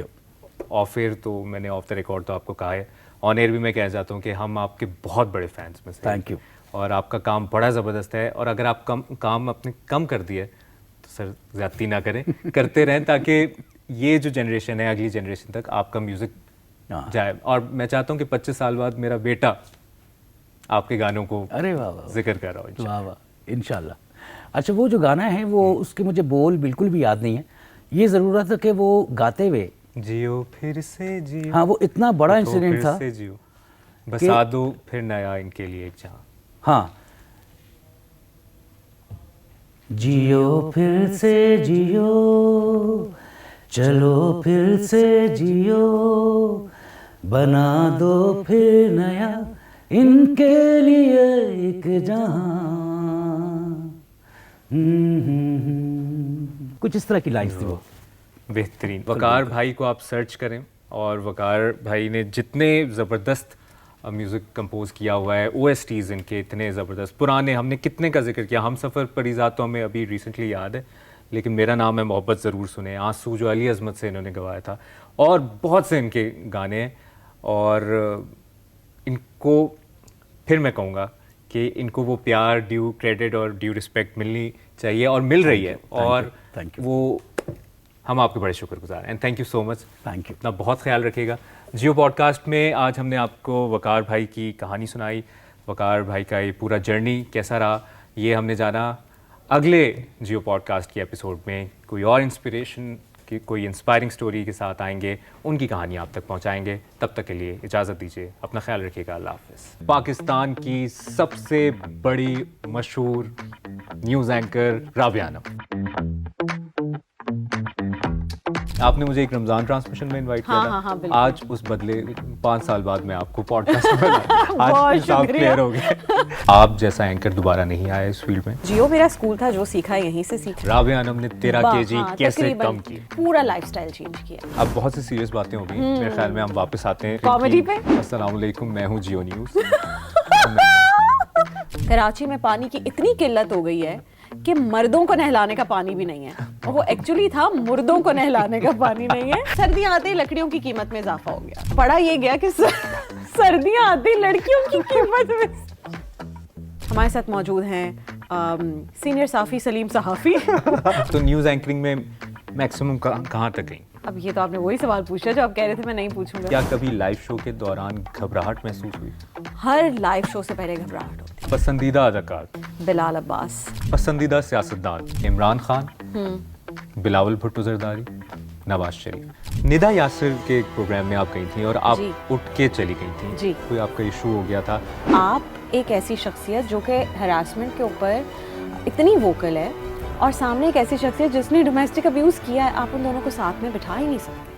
ऑफ एयर तो मैंने, ऑफ द रिकॉर्ड तो आपको कहा है, ऑन एयर भी मैं कहना चाहता हूँ कि हम आपके बहुत बड़े फैंस में से। Thank you. और आपका काम बड़ा ज़बरदस्त है, और अगर आप काम अपने कम कर दिए तो सर ज़्यादती ना करें, करते रहें, ताकि ये जो जनरेशन है, अगली जनरेशन तक आपका म्यूज़िक जाए। और मैं चाहता हूँ कि 25 साल बाद मेरा बेटा आपके गानों को अरे वाह वाह जिक्र कर रहा हो। वाह वाह, इंशाल्लाह। अच्छा, वो जो गाना है वो, उसके मुझे बोल बिल्कुल भी याद नहीं है। ये ज़रूरत है कि वो गाते हुए, जियो फिर से जियो, हाँ वो इतना बड़ा इंसिडेंट था, फिर से जियो, बसा दो फिर नया इनके लिए एक जहां। हाँ, जियो फिर से जियो, चलो फिर से जियो, बना दो फिर नया इनके लिए एक जहां। कुछ इस तरह की लाइन्स थी वो। बेहतरीन। वकार भाई को आप सर्च करें, और वकार भाई ने जितने ज़बरदस्त म्यूज़िक कंपोज किया हुआ है, OSTs इनके इतने ज़बरदस्त पुराने, हमने कितने का जिक्र किया। हम सफ़र परिज़ात तो हमें अभी रिसेंटली याद है, लेकिन मेरा नाम है मोहब्बत ज़रूर सुने, आंसू जो अली अज़मत से इन्होंने गवाया था, और बहुत से इनके गाने हैं। और इनको फिर मैं कहूँगा कि इनको वो प्यार, ड्यू क्रेडिट और ड्यू रिस्पेक्ट मिलनी चाहिए, और मिल रही है। और वो हम आपके बड़े शुक्रगुजार हैं, and thank you so much. Thank you. अपना बहुत ख्याल रखिएगा। जियो पॉडकास्ट में आज हमने आपको वकार भाई की कहानी सुनाई, वकार भाई का ये पूरा जर्नी कैसा रहा ये हमने जाना। अगले जियो पॉडकास्ट के एपिसोड में कोई और इंस्पिरेशन की, कोई इंस्पायरिंग स्टोरी के साथ आएंगे, उनकी कहानी आप तक पहुंचाएंगे। तब तक के लिए इजाज़त दीजिए, अपना ख्याल रखिएगा। अल्लाह हाफ़िज़। पाकिस्तान की सबसे बड़ी मशहूर न्यूज़ एंकर राबिया आनम। आपने मुझे एक रमज़ान ट्रांसमिशन में इनवाइट किया था। हाँ, आज उस बदले 5 साल बाद मैं आपको पॉडकास्ट में आज हिसाब क्लियर हो गया। आप जैसा एंकर दोबारा नहीं आया इस फील्ड में। जियो मेरा स्कूल था, जो सीखा यहीं से सीखा। राबिया आनम ने 13 केजी कैसे कम की, पूरा लाइफस्टाइल चेंज किया। अब बहुत सी सीरियस बातें हो गई, मेरे ख्याल में हम वापस आते हैं कॉमेडी पे। अस्सलाम वालेकुम, मैं हूँ जियो न्यूज़। कराची में पानी की इतनी किल्लत हो गई है कि मर्दों को नहलाने का पानी भी नहीं है, और वो एक्चुअली था मुर्दों को नहलाने का पानी नहीं है। सर्दियां आते ही लकड़ियों की कीमत में इजाफा हो गया। पढ़ा ये गया कि सर्दियां आते ही लड़कियों की कीमत में। हमारे साथ मौजूद हैं सीनियर साफी सलीम सहाफी। तो न्यूज़ एंकरिंग में मैक्सिमम कहाँ तक गई? अब ये तो आपने वही सवाल पूछा जो आप कह रहे थे मैं नहीं पूछूंगा। क्या कभी लाइव शो के दौरान घबराहट महसूस हुई? हर लाइव शो से पहले घबराहट होती पसंदीदा अदाकार? है। बिलाल अब्बास। पसंदीदा सियासतदान? इमरान खान, बिलावल भुट्टो जरदारी, नवाज शरीफ। निदा यासिर के एक प्रोग्राम में आप गई थी और आप जी। उठ के चली गई थी। जी। कोई आपका इशू हो गया था? आप एक ऐसी शख्सियत जो कि हरासमेंट के ऊपर इतनी वोकल है और सामने एक ऐसी शख्सियत जिसने डोमेस्टिक अब्यूज़ किया है, आप उन दोनों को साथ में बिठा ही नहीं सकते।